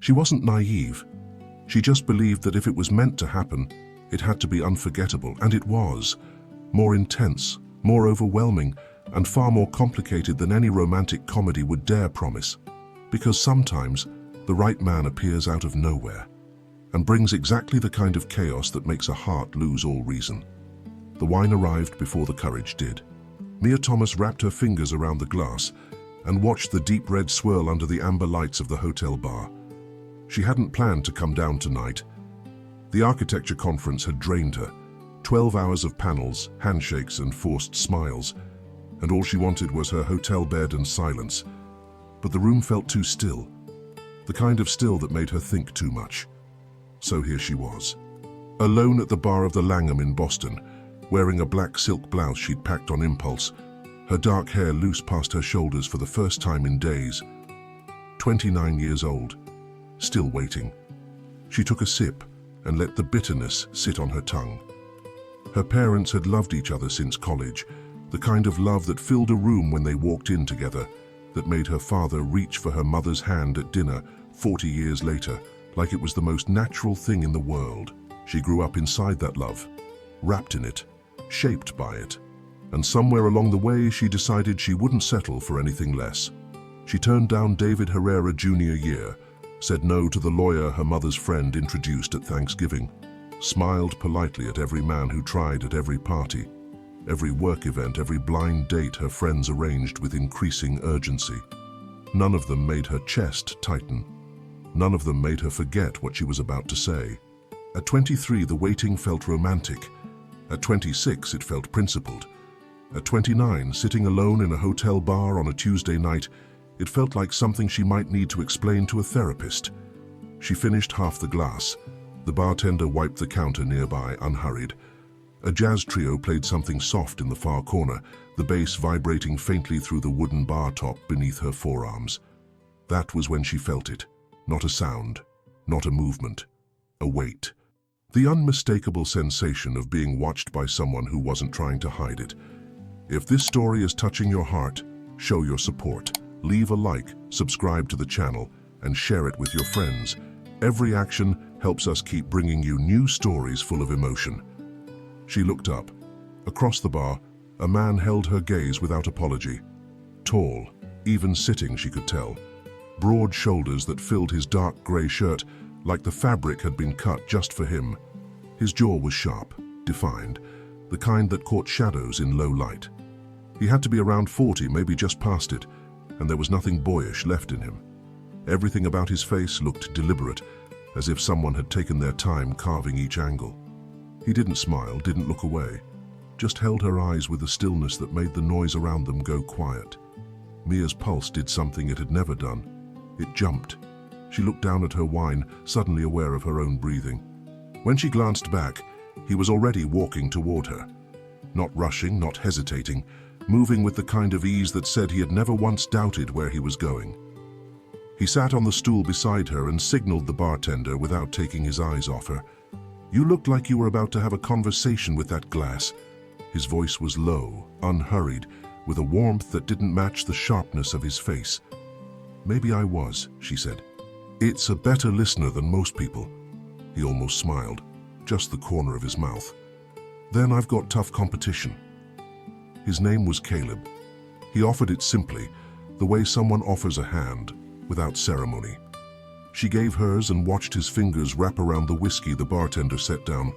She wasn't naive. She just believed that if it was meant to happen, it had to be unforgettable, and it was. More intense, more overwhelming, and far more complicated than any romantic comedy would dare promise. Because sometimes, the right man appears out of nowhere and brings exactly the kind of chaos that makes a heart lose all reason. The wine arrived before the courage did. Mia Thomas wrapped her fingers around the glass and watched the deep red swirl under the amber lights of the hotel bar. She hadn't planned to come down tonight. The architecture conference had drained her. 12 hours of panels, handshakes and forced smiles, and all she wanted was her hotel bed and silence. But the room felt too still, the kind of still that made her think too much. So here she was, alone at the bar of the Langham in Boston, wearing a black silk blouse she'd packed on impulse, her dark hair loose past her shoulders for the first time in days. 29 years old, still waiting. She took a sip and let the bitterness sit on her tongue. Her parents had loved each other since college, the kind of love that filled a room when they walked in together, that made her father reach for her mother's hand at dinner 40 years later, like it was the most natural thing in the world. She grew up inside that love, wrapped in it, shaped by it. And somewhere along the way, she decided she wouldn't settle for anything less. She turned down David Herrera junior year, said no to the lawyer her mother's friend introduced at Thanksgiving, smiled politely at every man who tried at every party, every work event, every blind date her friends arranged with increasing urgency. None of them made her chest tighten. None of them made her forget what she was about to say. At 23, the waiting felt romantic. At 26, it felt principled. At 29, sitting alone in a hotel bar on a Tuesday night, it felt like something she might need to explain to a therapist. She finished half the glass. The bartender wiped the counter nearby, unhurried. A jazz trio played something soft in the far corner, the bass vibrating faintly through the wooden bar top beneath her forearms. That was when she felt it. Not a sound, not a movement, a weight. The unmistakable sensation of being watched by someone who wasn't trying to hide it. If this story is touching your heart, show your support. Leave a like, subscribe to the channel, and share it with your friends. Every action helps us keep bringing you new stories full of emotion. She looked up. Across the bar, a man held her gaze without apology. Tall, even sitting she could tell. Broad shoulders that filled his dark grey shirt like the fabric had been cut just for him. His jaw was sharp, defined, the kind that caught shadows in low light. He had to be around 40, maybe just past it, and there was nothing boyish left in him. Everything about his face looked deliberate, as if someone had taken their time carving each angle. He didn't smile, didn't look away, just held her eyes with a stillness that made the noise around them go quiet. Mia's pulse did something it had never done. It jumped. She looked down at her wine, suddenly aware of her own breathing. When she glanced back, he was already walking toward her. Not rushing, not hesitating, moving with the kind of ease that said he had never once doubted where he was going. He sat on the stool beside her and signaled the bartender without taking his eyes off her. "You looked like you were about to have a conversation with that glass." His voice was low, unhurried, with a warmth that didn't match the sharpness of his face. "Maybe I was," she said. "It's a better listener than most people." He almost smiled, just the corner of his mouth. "Then I've got tough competition." His name was Caleb. He offered it simply, the way someone offers a hand, without ceremony. She gave hers and watched his fingers wrap around the whiskey the bartender set down.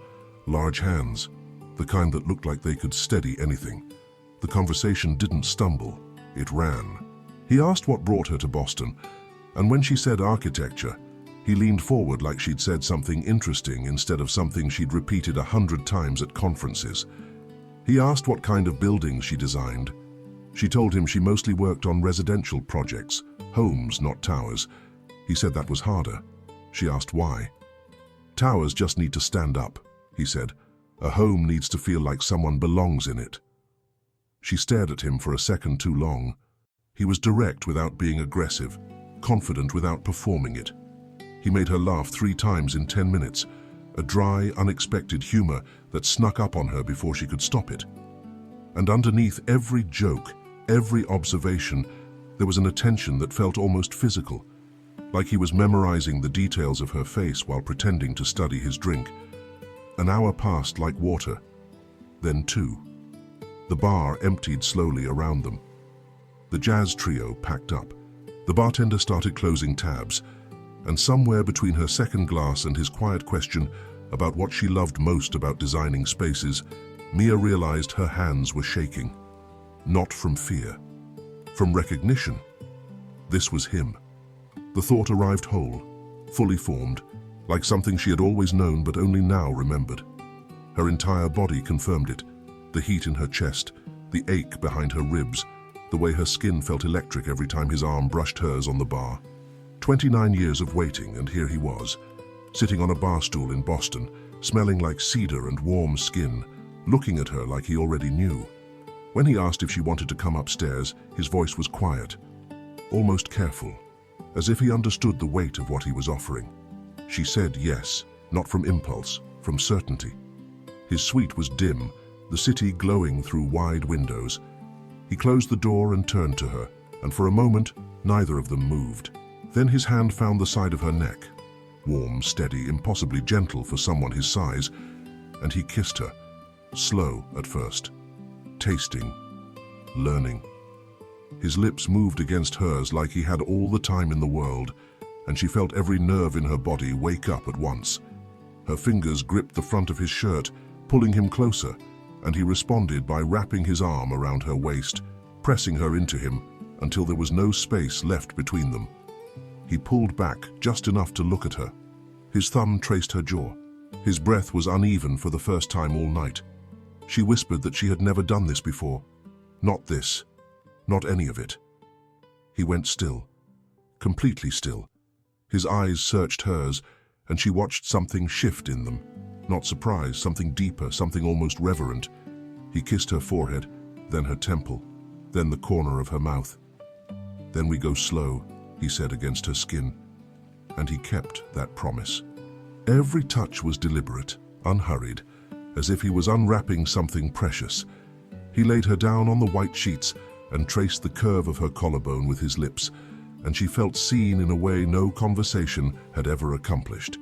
Large hands, the kind that looked like they could steady anything. The conversation didn't stumble, it ran. He asked what brought her to Boston, and when she said architecture, he leaned forward like she'd said something interesting instead of something she'd repeated 100 times at conferences. He asked what kind of buildings she designed. She told him she mostly worked on residential projects, homes, not towers. He said that was harder. She asked why. "Towers just need to stand up," he said. "A home needs to feel like someone belongs in it." She stared at him for a second too long. He was direct without being aggressive, confident without performing it. He made her laugh 3 times in 10 minutes, a dry, unexpected humor that snuck up on her before she could stop it. And underneath every joke, every observation, there was an attention that felt almost physical. like he was memorizing the details of her face while pretending to study his drink. An hour passed like water, then 2. The bar emptied slowly around them. The jazz trio packed up. The bartender started closing tabs, and somewhere between her second glass and his quiet question about what she loved most about designing spaces, Mia realized her hands were shaking. Not from fear, from recognition. This was him. The thought arrived whole, fully formed, like something she had always known but only now remembered. Her entire body confirmed it. The heat in her chest, the ache behind her ribs, the way her skin felt electric every time his arm brushed hers on the bar. 29 years of waiting, and here he was, sitting on a bar stool in Boston, smelling like cedar and warm skin, looking at her like he already knew. When he asked if she wanted to come upstairs, his voice was quiet, almost careful, as if he understood the weight of what he was offering. She said yes, not from impulse, from certainty. His suite was dim, the city glowing through wide windows. He closed the door and turned to her, and for a moment, neither of them moved. Then his hand found the side of her neck, warm, steady, impossibly gentle for someone his size, and he kissed her, slow at first, tasting, learning. His lips moved against hers like he had all the time in the world, and she felt every nerve in her body wake up at once. Her fingers gripped the front of his shirt, pulling him closer, and he responded by wrapping his arm around her waist, pressing her into him until there was no space left between them. He pulled back just enough to look at her. His thumb traced her jaw. His breath was uneven for the first time all night. She whispered that she had never done this before. Not this. Not any of it. He went still. Completely still. His eyes searched hers, and she watched something shift in them. Not surprise, something deeper, something almost reverent. He kissed her forehead, then her temple, then the corner of her mouth. "Then we go slow," he said against her skin. And he kept that promise. Every touch was deliberate, unhurried, as if he was unwrapping something precious. He laid her down on the white sheets and traced the curve of her collarbone with his lips, and she felt seen in a way no conversation had ever accomplished.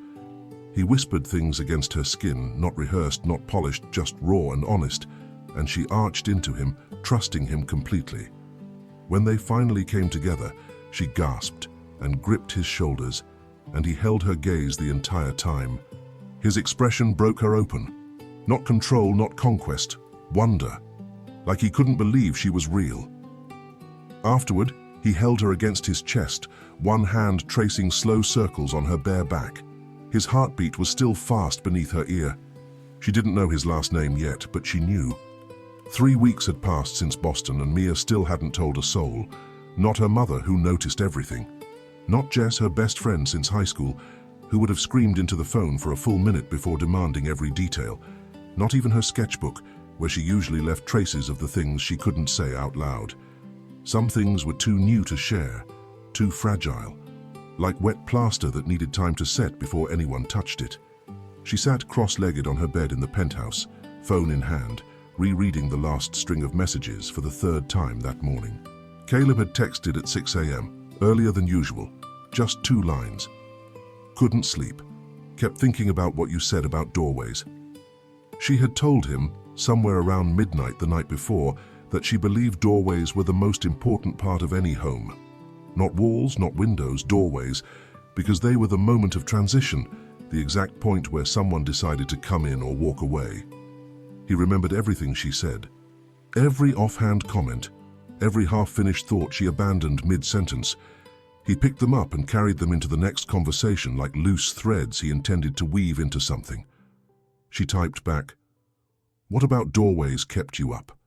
He whispered things against her skin, not rehearsed, not polished, just raw and honest, and she arched into him, trusting him completely. When they finally came together, she gasped and gripped his shoulders, and he held her gaze the entire time. His expression broke her open. Not control, not conquest, wonder, like he couldn't believe she was real. Afterward, he held her against his chest, one hand tracing slow circles on her bare back. His heartbeat was still fast beneath her ear. She didn't know his last name yet, but she knew. 3 weeks had passed since Boston, and Mia still hadn't told a soul. Not her mother, who noticed everything. Not Jess, her best friend since high school, who would have screamed into the phone for a full minute before demanding every detail. Not even her sketchbook, where she usually left traces of the things she couldn't say out loud. Some things were too new to share, too fragile, like wet plaster that needed time to set before anyone touched it. She sat cross-legged on her bed in the penthouse, phone in hand, rereading the last string of messages for the 3rd time that morning. Caleb had texted at 6 a.m., earlier than usual, just 2 lines. "Couldn't sleep. Kept thinking about what you said about doorways." She had told him, somewhere around midnight the night before, that she believed doorways were the most important part of any home. Not walls, not windows, doorways, because they were the moment of transition, the exact point where someone decided to come in or walk away. He remembered everything she said. Every offhand comment, every half-finished thought she abandoned mid-sentence. He picked them up and carried them into the next conversation like loose threads he intended to weave into something. She typed back, "What about doorways kept you up?"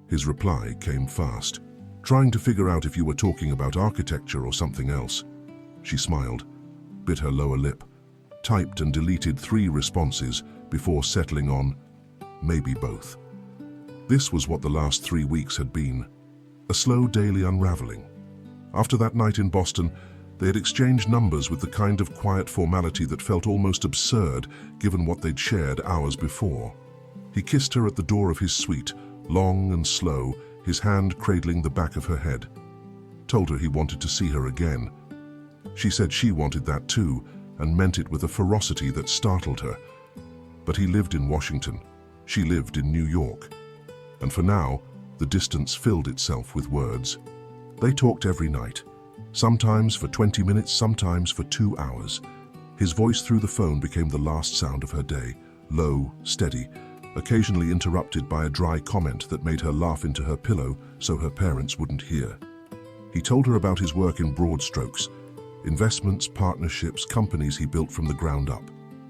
His reply came fast, "Trying to figure out if you were talking about architecture or something else." She smiled, bit her lower lip, typed and deleted 3 responses before settling on, "Maybe both." This was what the last 3 weeks had been, a slow daily unraveling. After that night in Boston, they had exchanged numbers with the kind of quiet formality that felt almost absurd given what they'd shared hours before. He kissed her at the door of his suite, long and slow, his hand cradling the back of her head. Told her he wanted to see her again. She said she wanted that too, and meant it with a ferocity that startled her. But he lived in Washington. She lived in New York. And for now, the distance filled itself with words. They talked every night, sometimes for 20 minutes, sometimes for 2 hours. His voice through the phone became the last sound of her day, low, steady, occasionally interrupted by a dry comment that made her laugh into her pillow so her parents wouldn't hear. He told her about his work in broad strokes, investments, partnerships, companies he built from the ground up.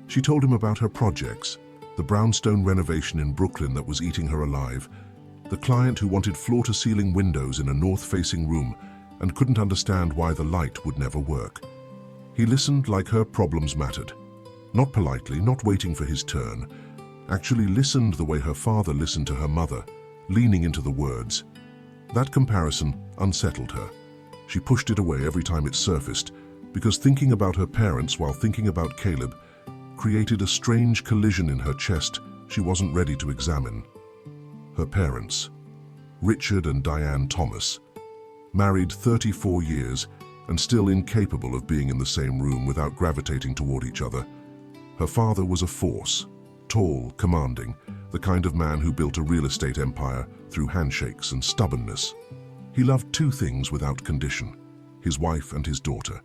She told him about her projects, the brownstone renovation in Brooklyn that was eating her alive, the client who wanted floor-to-ceiling windows in a north-facing room and couldn't understand why the light would never work. He listened like her problems mattered. Not politely, not waiting for his turn. Actually listened the way her father listened to her mother, leaning into the words. That comparison unsettled her. She pushed it away every time it surfaced, because thinking about her parents while thinking about Caleb created a strange collision in her chest she wasn't ready to examine. Her parents, Richard and Diane Thomas, married 34 years and still incapable of being in the same room without gravitating toward each other. Her father was a force, tall, commanding, the kind of man who built a real estate empire through handshakes and stubbornness. He loved two things without condition, his wife and his daughter,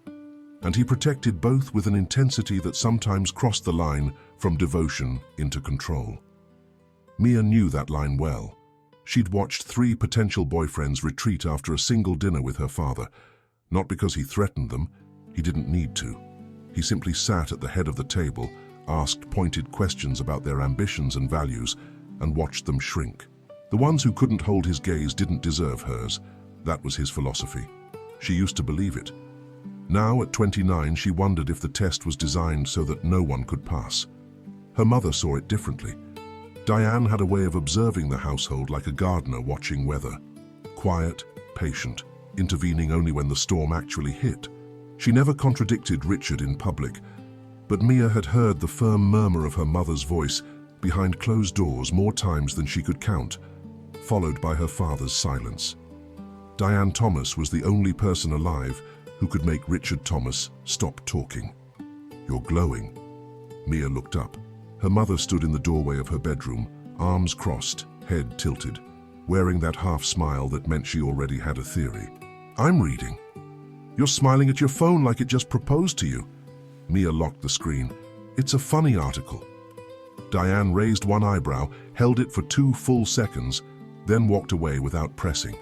and he protected both with an intensity that sometimes crossed the line from devotion into control. Mia knew that line well. She'd watched 3 potential boyfriends retreat after a single dinner with her father, not because he threatened them, he didn't need to. He simply sat at the head of the table, asked pointed questions about their ambitions and values, and watched them shrink. The ones who couldn't hold his gaze didn't deserve hers. That was his philosophy. She used to believe it. Now, at 29, she wondered if the test was designed so that no one could pass. Her mother saw it differently. Diane had a way of observing the household like a gardener watching weather. Quiet, patient, intervening only when the storm actually hit. She never contradicted Richard in public, but Mia had heard the firm murmur of her mother's voice behind closed doors more times than she could count, followed by her father's silence. Diane Thomas was the only person alive who could make Richard Thomas stop talking. "You're glowing." Mia looked up. Her mother stood in the doorway of her bedroom, arms crossed, head tilted, wearing that half smile that meant she already had a theory. "I'm reading." "You're smiling at your phone like it just proposed to you." Mia locked the screen. "It's a funny article." Diane raised one eyebrow, held it for 2 full seconds, then walked away without pressing.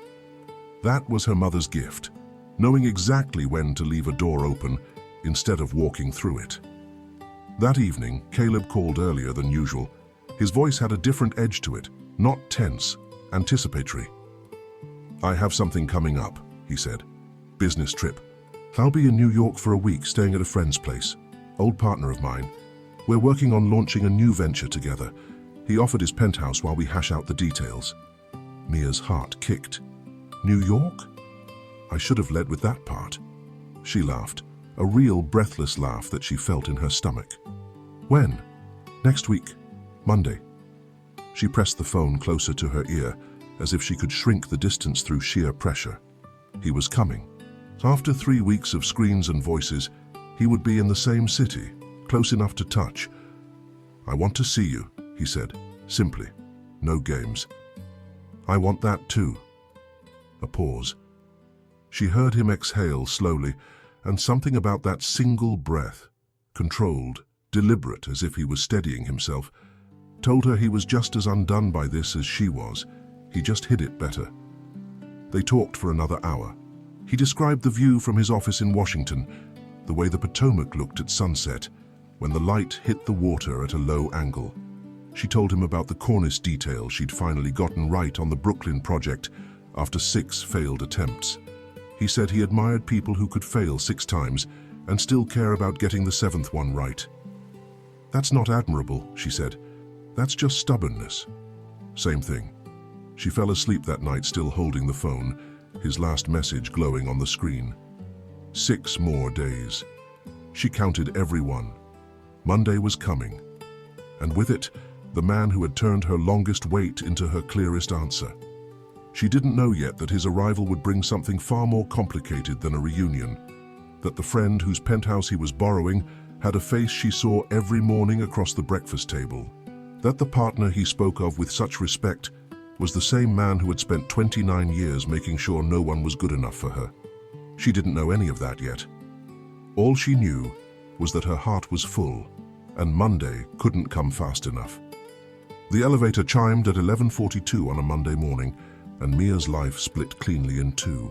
That was her mother's gift, knowing exactly when to leave a door open instead of walking through it. That evening, Caleb called earlier than usual. His voice had a different edge to it, not tense, anticipatory. "I have something coming up," he said. "Business trip. I'll be in New York for a week staying at a friend's place. Old partner of mine. We're working on launching a new venture together. He offered his penthouse while we hash out the details." Mia's heart kicked. "New York?" "I should have led with that part." She laughed, a real breathless laugh that she felt in her stomach. "When?" "Next week. Monday." She pressed the phone closer to her ear, as if she could shrink the distance through sheer pressure. He was coming. After 3 weeks of screens and voices, he would be in the same city, close enough to touch. "I want to see you," he said, simply. No games. "I want that too." A pause. She heard him exhale slowly, and something about that single breath, controlled, deliberate as if he was steadying himself, told her he was just as undone by this as she was. He just hid it better. They talked for another hour. He described the view from his office in Washington, the way the Potomac looked at sunset, when the light hit the water at a low angle. She told him about the cornice detail she'd finally gotten right on the Brooklyn project after 6 failed attempts. He said he admired people who could fail 6 times and still care about getting the 7th one right. "That's not admirable," she said. "That's just stubbornness." Same thing. She fell asleep that night still holding the phone, his last message glowing on the screen. 6 more days. She counted every one. Monday was coming. And with it, the man who had turned her longest wait into her clearest answer. She didn't know yet that his arrival would bring something far more complicated than a reunion. that the friend whose penthouse he was borrowing had a face she saw every morning across the breakfast table, that the partner he spoke of with such respect was the same man who had spent 29 years making sure no one was good enough for her. She didn't know any of that yet. All she knew was that her heart was full, and Monday couldn't come fast enough. The elevator chimed at 11:42 on a Monday morning, and Mia's life split cleanly in two.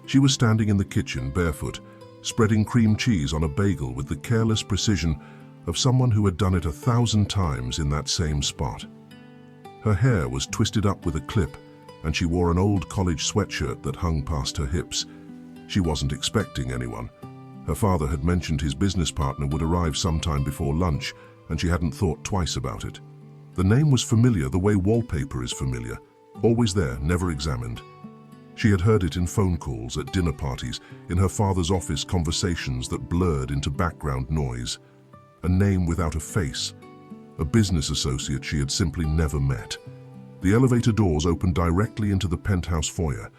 She was standing in the kitchen, barefoot, spreading cream cheese on a bagel with the careless precision of someone who had done it 1,000 times in that same spot. Her hair was twisted up with a clip, and she wore an old college sweatshirt that hung past her hips. She wasn't expecting anyone. Her father had mentioned his business partner would arrive sometime before lunch, and she hadn't thought twice about it. The name was familiar the way wallpaper is familiar, always there, never examined. She had heard it in phone calls, at dinner parties, in her father's office conversations that blurred into background noise. A name without a face, a business associate she had simply never met. The elevator doors opened directly into the penthouse foyer,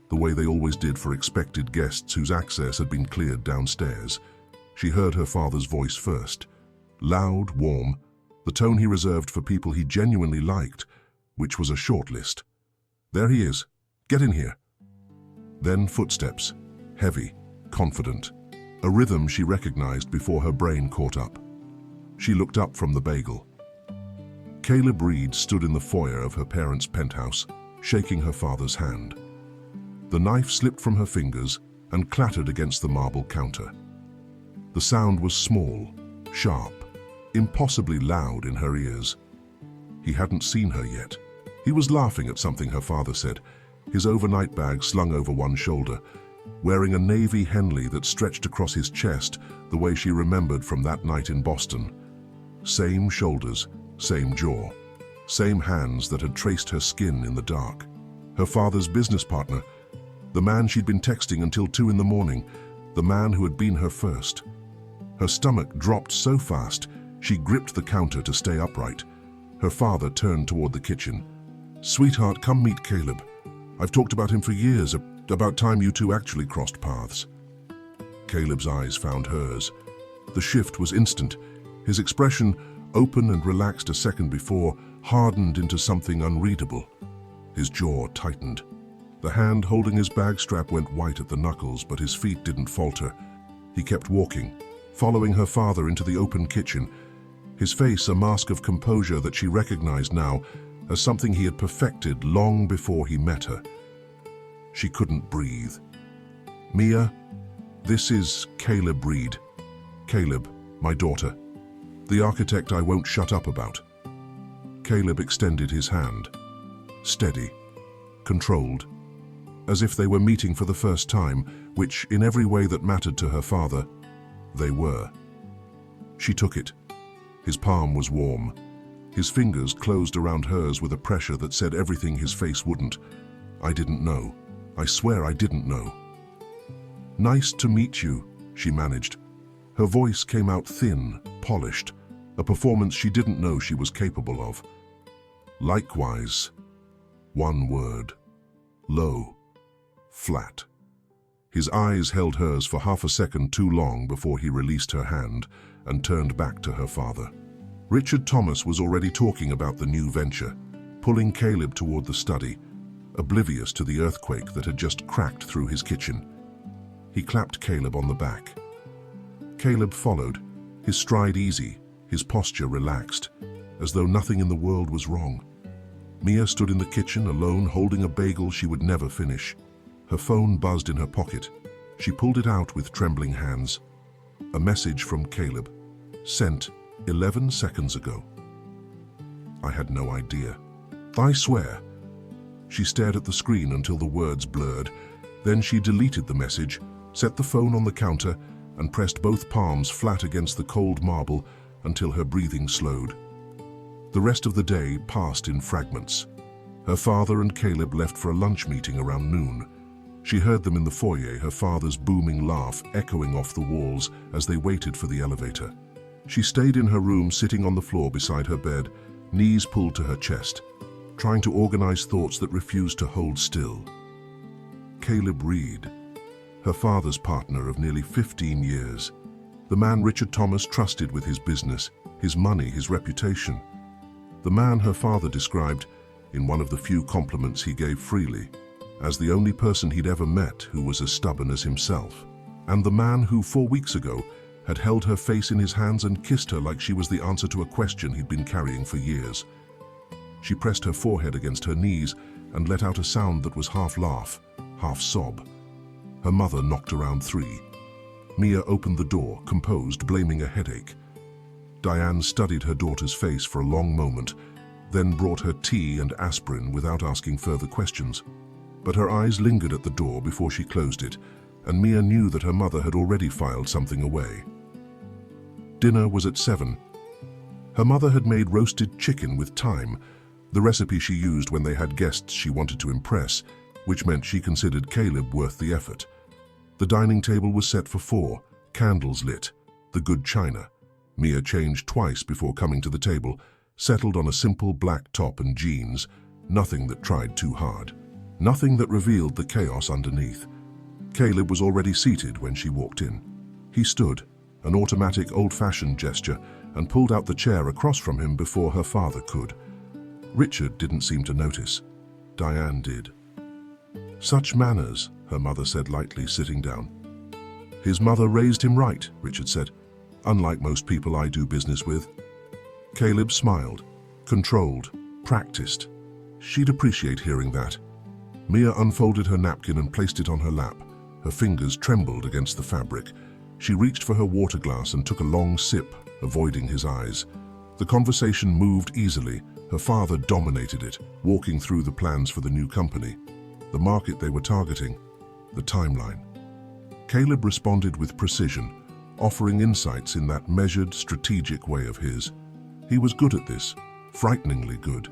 the way they always did for expected guests whose access had been cleared downstairs. She heard her father's voice first. Loud, warm, the tone he reserved for people he genuinely liked, which was a short list. "There he is. Get in here." Then footsteps, heavy, confident, a rhythm she recognized before her brain caught up. She looked up from the bagel. Caleb Reed stood in the foyer of her parents' penthouse, shaking her father's hand. The knife slipped from her fingers and clattered against the marble counter. The sound was small, sharp, impossibly loud in her ears. He hadn't seen her yet. He was laughing at something her father said, his overnight bag slung over one shoulder, wearing a navy Henley that stretched across his chest the way she remembered from that night in Boston. Same shoulders, same jaw, same hands that had traced her skin in the dark. Her father's business partner, the man she'd been texting until 2 in the morning, the man who had been her first. Her stomach dropped so fast, she gripped the counter to stay upright. Her father turned toward the kitchen. "Sweetheart, come meet Caleb. I've talked about him for years, about time you two actually crossed paths." Caleb's eyes found hers. The shift was instant. His expression, open and relaxed a second before, hardened into something unreadable. His jaw tightened. The hand holding his bag strap went white at the knuckles, but his feet didn't falter. He kept walking, following her father into the open kitchen, his face a mask of composure that she recognized now as something he had perfected long before he met her. She couldn't breathe. "Mia, this is Caleb Reed. Caleb, my daughter. The architect I won't shut up about." Caleb extended his hand. Steady, controlled, as if they were meeting for the first time, which, in every way that mattered to her father, they were. She took it. His palm was warm. His fingers closed around hers with a pressure that said everything his face wouldn't. "I didn't know. I swear I didn't know." "Nice to meet you," she managed. Her voice came out thin, polished, a performance she didn't know she was capable of. "Likewise." One word. Low. Flat. His eyes held hers for half a second too long before he released her hand and turned back to her father. Richard Thomas was already talking about the new venture, pulling Caleb toward the study, oblivious to the earthquake that had just cracked through his kitchen. He clapped Caleb on the back. Caleb followed, his stride easy, his posture relaxed, as though nothing in the world was wrong. Mia stood in the kitchen alone, holding a bagel she would never finish. Her phone buzzed in her pocket. She pulled it out with trembling hands. A message from Caleb, sent 11 seconds ago. I had no idea. "I swear." She stared at the screen until the words blurred. Then she deleted the message, set the phone on the counter, and pressed both palms flat against the cold marble until her breathing slowed. The rest of the day passed in fragments. Her father and Caleb left for a lunch meeting around noon. She heard them in the foyer, her father's booming laugh echoing off the walls as they waited for the elevator. She stayed in her room, sitting on the floor beside her bed, knees pulled to her chest, trying to organize thoughts that refused to hold still. Caleb Reed. her father's partner of nearly 15 years. The man Richard Thomas trusted with his business, his money, his reputation. The man her father described, in one of the few compliments he gave freely, as the only person he'd ever met who was as stubborn as himself. And the man who 4 weeks ago had held her face in his hands and kissed her like she was the answer to a question he'd been carrying for years. She pressed her forehead against her knees and let out a sound that was half laugh, half sob. Her mother knocked around 3. Mia opened the door, composed, blaming a headache. Diane studied her daughter's face for a long moment, then brought her tea and aspirin without asking further questions. But her eyes lingered at the door before she closed it, and Mia knew that her mother had already filed something away. Dinner was at 7. Her mother had made roasted chicken with thyme, the recipe she used when they had guests she wanted to impress, which meant she considered Caleb worth the effort. The dining table was set for 4, candles lit, the good china. Mia changed twice before coming to the table, settled on a simple black top and jeans, nothing that tried too hard, nothing that revealed the chaos underneath. Caleb was already seated when she walked in. He stood, an automatic old-fashioned gesture, and pulled out the chair across from him before her father could. Richard didn't seem to notice. Diane did. "Such manners," her mother said lightly, sitting down. "His mother raised him right," Richard said, "unlike most people I do business with." Caleb smiled, controlled, practiced. She'd appreciate hearing that. Mia unfolded her napkin and placed it on her lap. Her fingers trembled against the fabric. She reached for her water glass and took a long sip, avoiding his eyes. The conversation moved easily. Her father dominated it, walking through the plans for the new company, the market they were targeting, the timeline. Caleb responded with precision, offering insights in that measured, strategic way of his. He was good at this, frighteningly good.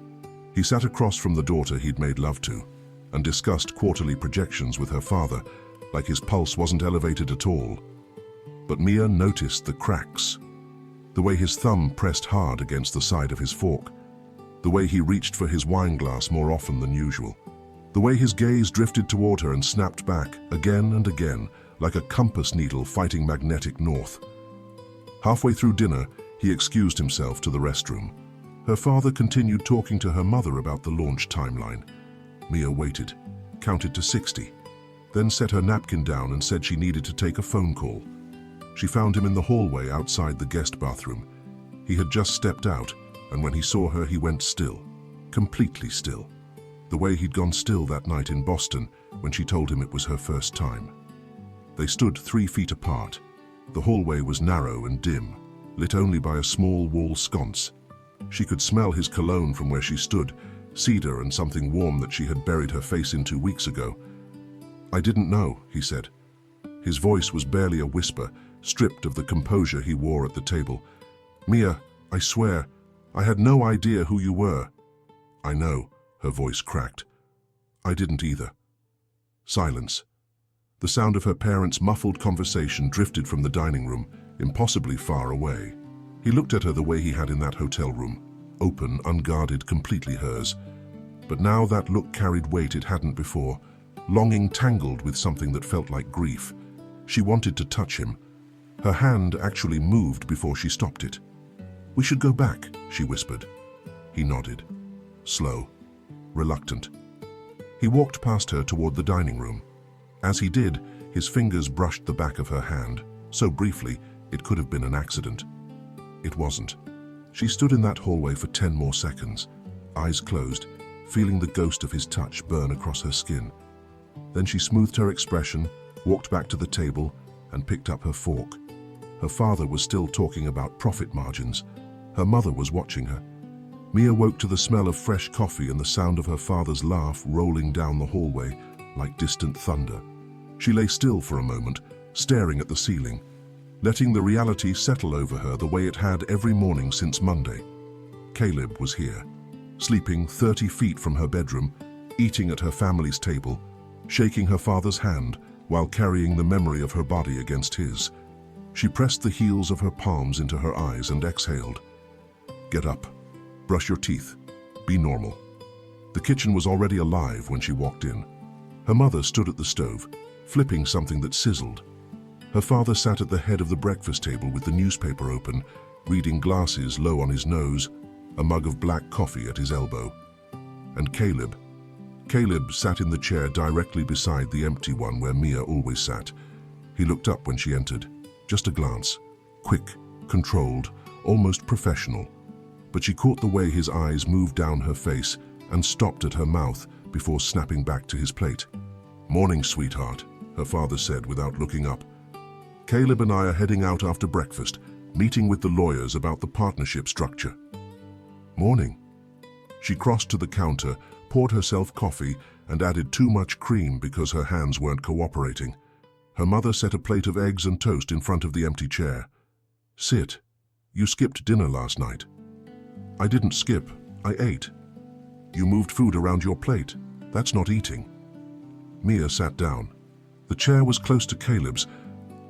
He sat across from the daughter he'd made love to and discussed quarterly projections with her father, like his pulse wasn't elevated at all. But Mia noticed the cracks. The way his thumb pressed hard against the side of his fork. The way he reached for his wine glass more often than usual. The way his gaze drifted toward her and snapped back, again and again, like a compass needle fighting magnetic north. Halfway through dinner, he excused himself to the restroom. Her father continued talking to her mother about the launch timeline. Mia waited, counted to 60, then set her napkin down and said she needed to take a phone call. She found him in the hallway outside the guest bathroom. He had just stepped out, and when he saw her, he went still, completely still. The way he'd gone still that night in Boston when she told him it was her first time. They stood 3 feet apart. The hallway was narrow and dim, lit only by a small wall sconce. She could smell his cologne from where she stood, cedar and something warm that she had buried her face in 2 weeks ago. "I didn't know," he said. His voice was barely a whisper, stripped of the composure he wore at the table. "Mia, I swear, I had no idea who you were." "I know," her voice cracked. "I didn't either." Silence. The sound of her parents' muffled conversation drifted from the dining room, impossibly far away. He looked at her the way he had in that hotel room, open, unguarded, completely hers. But now that look carried weight it hadn't before, longing tangled with something that felt like grief. She wanted to touch him. Her hand actually moved before she stopped it. "We should go back," she whispered. He nodded. Slow, reluctant. He walked past her toward the dining room. As he did, his fingers brushed the back of her hand, so briefly it could have been an accident. It wasn't. She stood in that hallway for 10 more seconds, eyes closed, feeling the ghost of his touch burn across her skin. Then she smoothed her expression, walked back to the table, and picked up her fork. Her father was still talking about profit margins. Her mother was watching her. Mia woke to the smell of fresh coffee and the sound of her father's laugh rolling down the hallway like distant thunder. She lay still for a moment, staring at the ceiling, letting the reality settle over her the way it had every morning since Monday. Caleb was here, sleeping 30 feet from her bedroom, eating at her family's table, shaking her father's hand while carrying the memory of her body against his. She pressed the heels of her palms into her eyes and exhaled. "Get up. Brush your teeth. Be normal." The kitchen was already alive when she walked in. Her mother stood at the stove, flipping something that sizzled. Her father sat at the head of the breakfast table with the newspaper open, reading, glasses low on his nose, a mug of black coffee at his elbow. And Caleb sat in the chair directly beside the empty one where Mia always sat. He looked up when she entered. Just a glance. Quick, controlled, almost professional. But she caught the way his eyes moved down her face and stopped at her mouth before snapping back to his plate. "Morning, sweetheart," her father said without looking up. "Caleb and I are heading out after breakfast, meeting with the lawyers about the partnership structure." "Morning." She crossed to the counter, poured herself coffee, and added too much cream because her hands weren't cooperating. Her mother set a plate of eggs and toast in front of the empty chair. "Sit. You skipped dinner last night." "I didn't skip. I ate." "You moved food around your plate. That's not eating." Mia sat down. The chair was close to Caleb's,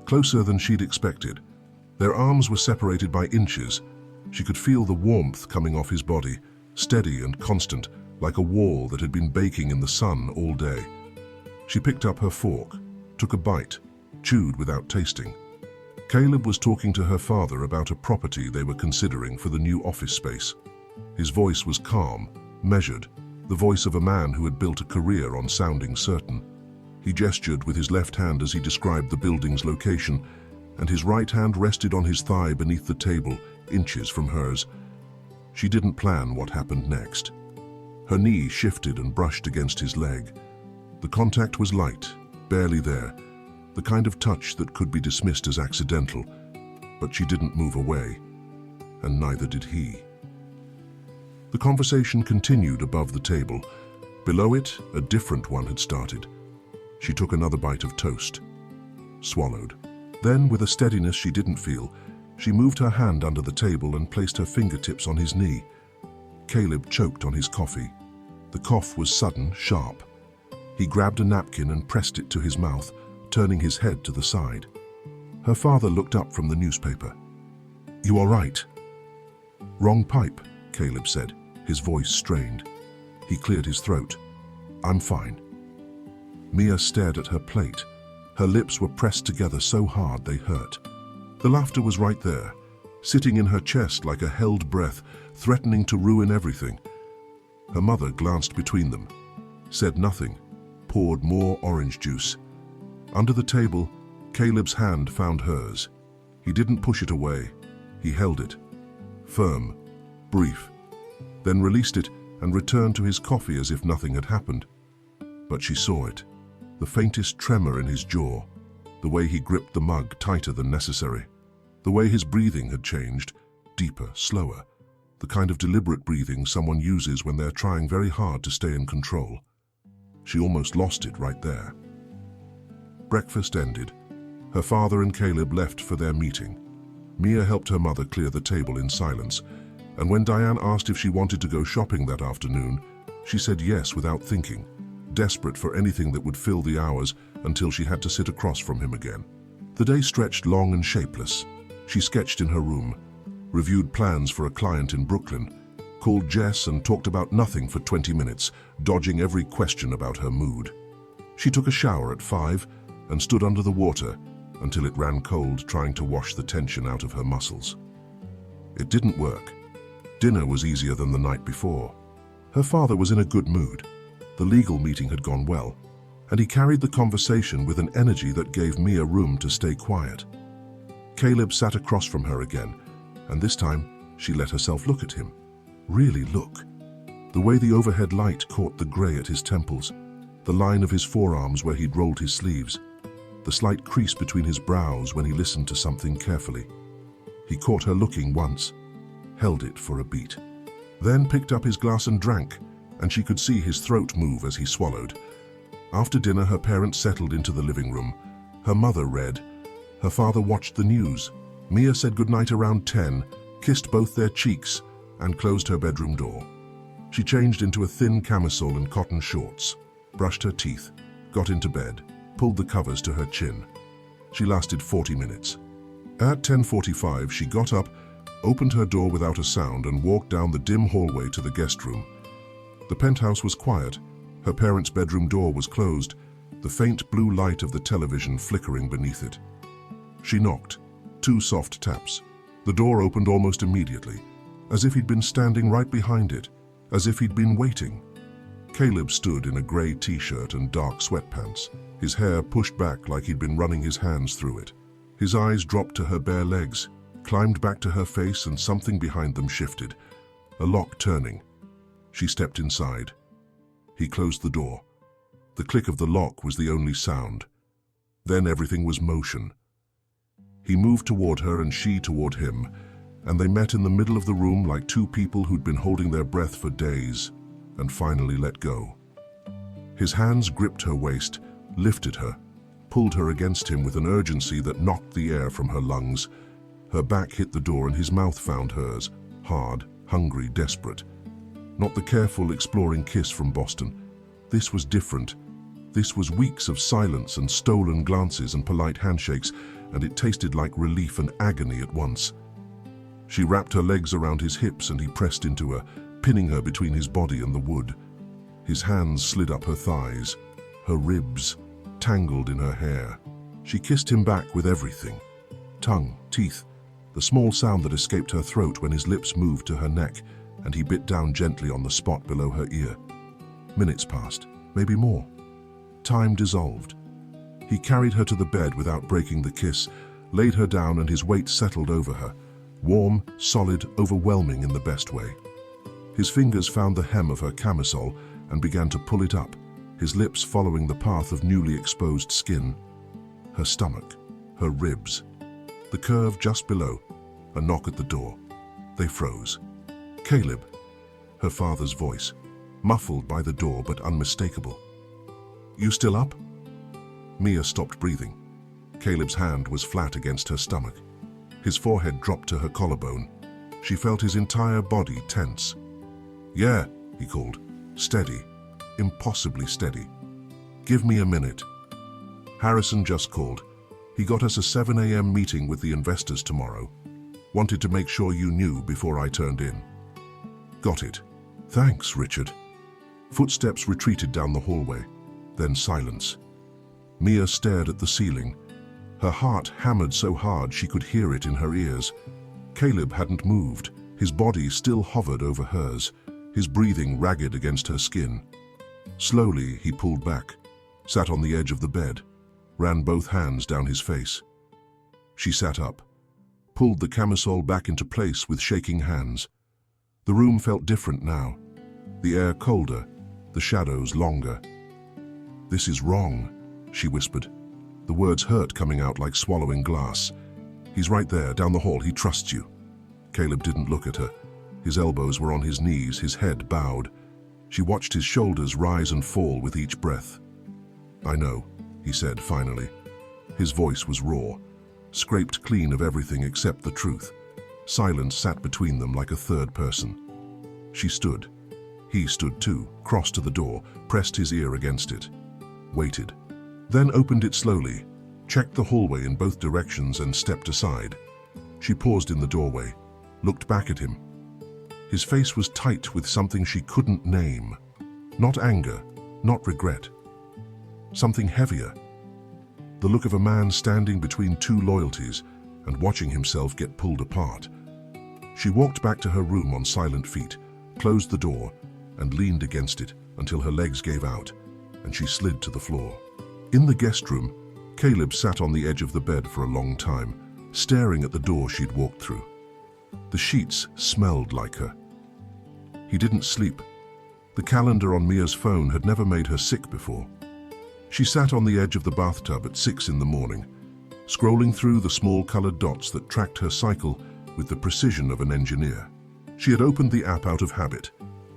closer than she'd expected. Their arms were separated by inches. She could feel the warmth coming off his body, steady and constant, like a wall that had been baking in the sun all day. She picked up her fork, took a bite, chewed without tasting. Caleb was talking to her father about a property they were considering for the new office space. His voice was calm, measured, the voice of a man who had built a career on sounding certain. He gestured with his left hand as he described the building's location, and his right hand rested on his thigh beneath the table, inches from hers. She didn't plan what happened next. Her knee shifted and brushed against his leg. The contact was light, barely there, the kind of touch that could be dismissed as accidental, but she didn't move away, and neither did he. The conversation continued above the table. Below it, a different one had started. She took another bite of toast, swallowed. Then, with a steadiness she didn't feel, she moved her hand under the table and placed her fingertips on his knee. Caleb choked on his coffee. The cough was sudden, sharp. He grabbed a napkin and pressed it to his mouth, turning his head to the side. Her father looked up from the newspaper. "You all right?" "Wrong pipe," Caleb said, his voice strained. He cleared his throat. "I'm fine." Mia stared at her plate. Her lips were pressed together so hard they hurt. The laughter was right there, sitting in her chest like a held breath, threatening to ruin everything. Her mother glanced between them, said nothing, poured more orange juice. Under the table, Caleb's hand found hers. He didn't push it away. He held it, firm, brief, then released it and returned to his coffee as if nothing had happened. But she saw it, the faintest tremor in his jaw, the way he gripped the mug tighter than necessary, the way his breathing had changed, deeper, slower, the kind of deliberate breathing someone uses when they're trying very hard to stay in control. She almost lost it right there. Breakfast ended. Her father and Caleb left for their meeting. Mia helped her mother clear the table in silence, and when Diane asked if she wanted to go shopping that afternoon, she said yes without thinking, desperate for anything that would fill the hours until she had to sit across from him again. The day stretched long and shapeless. She sketched in her room, reviewed plans for a client in Brooklyn, called Jess and talked about nothing for 20 minutes, dodging every question about her mood. She took a shower at 5 and stood under the water until it ran cold, trying to wash the tension out of her muscles. It didn't work. Dinner was easier than the night before. Her father was in a good mood. The legal meeting had gone well, and he carried the conversation with an energy that gave Mia room to stay quiet. Caleb sat across from her again, and this time she let herself look at him. Really look. The way the overhead light caught the grey at his temples, the line of his forearms where he'd rolled his sleeves, the slight crease between his brows when he listened to something carefully. He caught her looking once, held it for a beat, then picked up his glass and drank, and she could see his throat move as he swallowed. After dinner, her parents settled into the living room. Her mother read. Her father watched the news. Mia said goodnight around 10, kissed both their cheeks, and closed her bedroom door. She changed into a thin camisole and cotton shorts, brushed her teeth, got into bed, pulled the covers to her chin. She lasted 40 minutes. At 10:45, she got up, opened her door without a sound, and walked down the dim hallway to the guest room. The penthouse was quiet. Her parents' bedroom door was closed, the faint blue light of the television flickering beneath it. She knocked. 2 soft taps. The door opened almost immediately, as if he'd been standing right behind it, as if he'd been waiting. Caleb stood in a grey t-shirt and dark sweatpants, his hair pushed back like he'd been running his hands through it. His eyes dropped to her bare legs, climbed back to her face, and something behind them shifted, a lock turning. She stepped inside. He closed the door. The click of the lock was the only sound. Then everything was motion. He moved toward her and she toward him, and they met in the middle of the room like 2 people who'd been holding their breath for days and finally let go. His hands gripped her waist, lifted her, pulled her against him with an urgency that knocked the air from her lungs. Her back hit the door and his mouth found hers, hard, hungry, desperate. Not the careful, exploring kiss from Boston. This was different. This was weeks of silence and stolen glances and polite handshakes, and it tasted like relief and agony at once. She wrapped her legs around his hips and he pressed into her, pinning her between his body and the wood. His hands slid up her thighs, her ribs, tangled in her hair. She kissed him back with everything. Tongue, teeth, the small sound that escaped her throat when his lips moved to her neck, and he bit down gently on the spot below her ear. Minutes passed, maybe more. Time dissolved. He carried her to the bed without breaking the kiss, laid her down, and his weight settled over her, warm, solid, overwhelming in the best way. His fingers found the hem of her camisole and began to pull it up, his lips following the path of newly exposed skin. Her stomach, her ribs, the curve just below, a knock at the door. They froze. Caleb, her father's voice, muffled by the door but unmistakable. "You still up?" Mia stopped breathing. Caleb's hand was flat against her stomach. His forehead dropped to her collarbone. She felt his entire body tense. "Yeah," he called. Steady. Impossibly steady. "Give me a minute." "Harrison just called. He got us a 7 a.m. meeting with the investors tomorrow. Wanted to make sure you knew before I turned in." "Got it. Thanks, Richard." Footsteps retreated down the hallway, then silence. Mia stared at the ceiling. Her heart hammered so hard she could hear it in her ears. Caleb hadn't moved. His body still hovered over hers, his breathing ragged against her skin. Slowly, he pulled back, sat on the edge of the bed, ran both hands down his face. She sat up, pulled the camisole back into place with shaking hands. The room felt different now, the air colder, the shadows longer. "This is wrong," she whispered. The words hurt coming out like swallowing glass. "He's right there, down the hall. He trusts you." Caleb didn't look at her. His elbows were on his knees, his head bowed. She watched his shoulders rise and fall with each breath. "I know," he said finally. His voice was raw, scraped clean of everything except the truth. Silence sat between them like a third person. She stood. He stood too, crossed to the door, pressed his ear against it. Waited. Then opened it slowly, checked the hallway in both directions and stepped aside. She paused in the doorway, looked back at him. His face was tight with something she couldn't name. Not anger, not regret. Something heavier. The look of a man standing between 2 loyalties and watching himself get pulled apart. She walked back to her room on silent feet, closed the door, and leaned against it until her legs gave out, and she slid to the floor. In the guest room, Caleb sat on the edge of the bed for a long time, staring at the door she'd walked through. The sheets smelled like her. He didn't sleep. The calendar on Mia's phone had never made her sick before. She sat on the edge of the bathtub at 6 in the morning, scrolling through the small colored dots that tracked her cycle with the precision of an engineer. She had opened the app out of habit,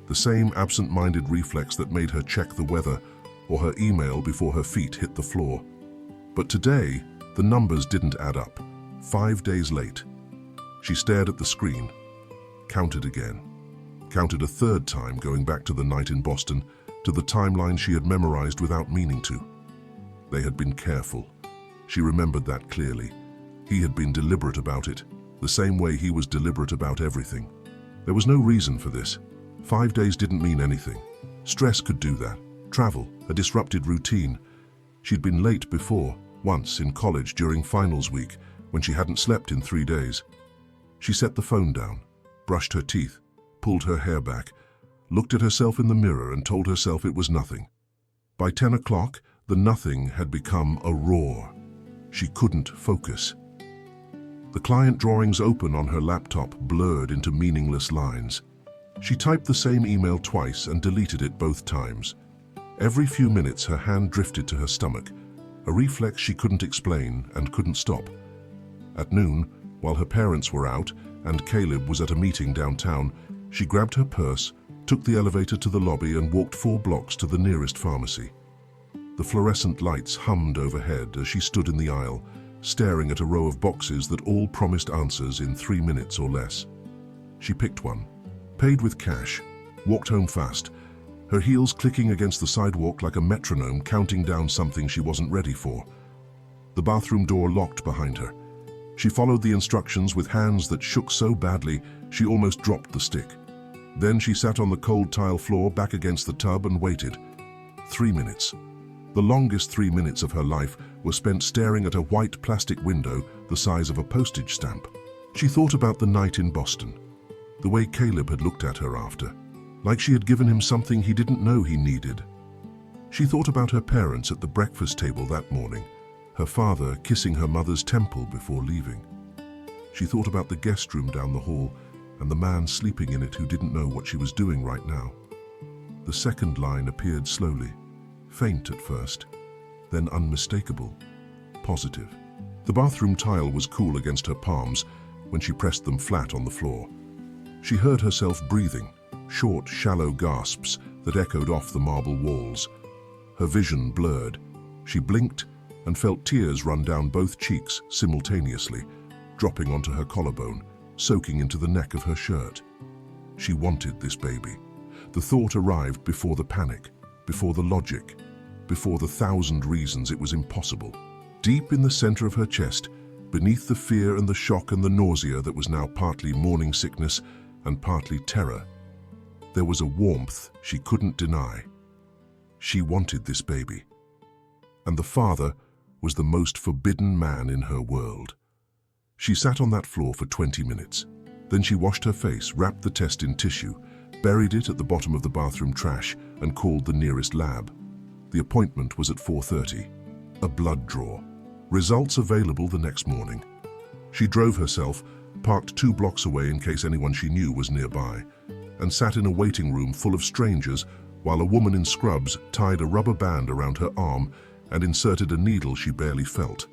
the same absent-minded reflex that made her check the weather or her email before her feet hit the floor. But today, the numbers didn't add up. 5 days late. She stared at the screen, counted again, counted a third time going back to the night in Boston, to the timeline she had memorized without meaning to. They had been careful. She remembered that clearly. He had been deliberate about it, the same way he was deliberate about everything. There was no reason for this. 5 days didn't mean anything. Stress could do that. Travel, a disrupted routine. She'd been late before, once in college during finals week, when she hadn't slept in 3 days. She set the phone down, brushed her teeth, pulled her hair back, looked at herself in the mirror and told herself it was nothing. By 10 o'clock, the nothing had become a roar. She couldn't focus. The client drawings open on her laptop blurred into meaningless lines. She typed the same email twice and deleted it both times. Every few minutes her hand drifted to her stomach, a reflex she couldn't explain and couldn't stop. At noon, while her parents were out and Caleb was at a meeting downtown, she grabbed her purse, took the elevator to the lobby and walked 4 blocks to the nearest pharmacy. The fluorescent lights hummed overhead as she stood in the aisle, staring at a row of boxes that all promised answers in 3 minutes or less. She picked one, paid with cash, walked home fast, her heels clicking against the sidewalk like a metronome counting down something she wasn't ready for. The bathroom door locked behind her. She followed the instructions with hands that shook so badly she almost dropped the stick. Then she sat on the cold tile floor back against the tub and waited. 3 minutes. The longest 3 minutes of her life were spent staring at a white plastic window the size of a postage stamp. She thought about the night in Boston, the way Caleb had looked at her after, like she had given him something he didn't know he needed. She thought about her parents at the breakfast table that morning, her father kissing her mother's temple before leaving. She thought about the guest room down the hall and the man sleeping in it who didn't know what she was doing right now. The second line appeared slowly, faint at first, then unmistakable, positive. The bathroom tile was cool against her palms when she pressed them flat on the floor. She heard herself breathing, short, shallow gasps that echoed off the marble walls. Her vision blurred. She blinked and felt tears run down both cheeks simultaneously, dropping onto her collarbone, soaking into the neck of her shirt. She wanted this baby. The thought arrived before the panic, before the logic, before the 1,000 reasons it was impossible. Deep in the center of her chest, beneath the fear and the shock and the nausea that was now partly morning sickness and partly terror, there was a warmth she couldn't deny. She wanted this baby. And the father was the most forbidden man in her world. She sat on that floor for 20 minutes. Then she washed her face, wrapped the test in tissue, buried it at the bottom of the bathroom trash, and called the nearest lab. The appointment was at 4:30. A blood draw. Results available the next morning. She drove herself, parked 2 blocks away in case anyone she knew was nearby, and sat in a waiting room full of strangers while a woman in scrubs tied a rubber band around her arm and inserted a needle she barely felt.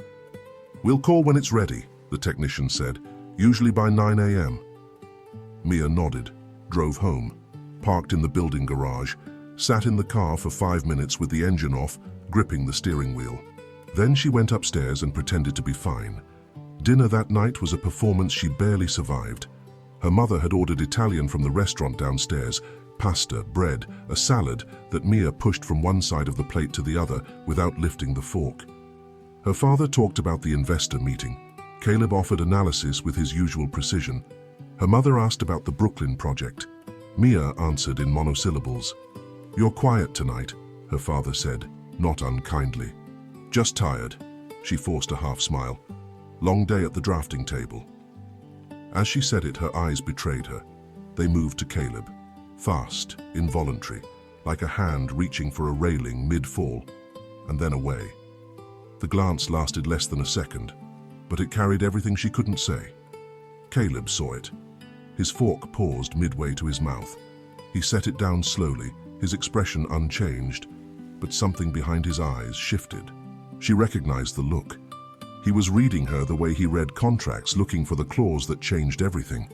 "We'll call when it's ready," the technician said, "usually by 9 a.m. Mia nodded, drove home, parked in the building garage, sat in the car for 5 minutes with the engine off, gripping the steering wheel. Then she went upstairs and pretended to be fine. Dinner that night was a performance she barely survived. Her mother had ordered Italian from the restaurant downstairs, pasta, bread, a salad that Mia pushed from one side of the plate to the other without lifting the fork. Her father talked about the investor meeting. Caleb offered analysis with his usual precision. Her mother asked about the Brooklyn project. Mia answered in monosyllables. "You're quiet tonight," her father said, not unkindly. "Just tired." She forced a half smile. "Long day at the drafting table." As she said it, her eyes betrayed her. They moved to Caleb, fast, involuntary, like a hand reaching for a railing mid-fall, and then away. The glance lasted less than a second, but it carried everything she couldn't say. Caleb saw it. His fork paused midway to his mouth. He set it down slowly, his expression unchanged, but something behind his eyes shifted. She recognized the look. He was reading her the way he read contracts, looking for the clause that changed everything.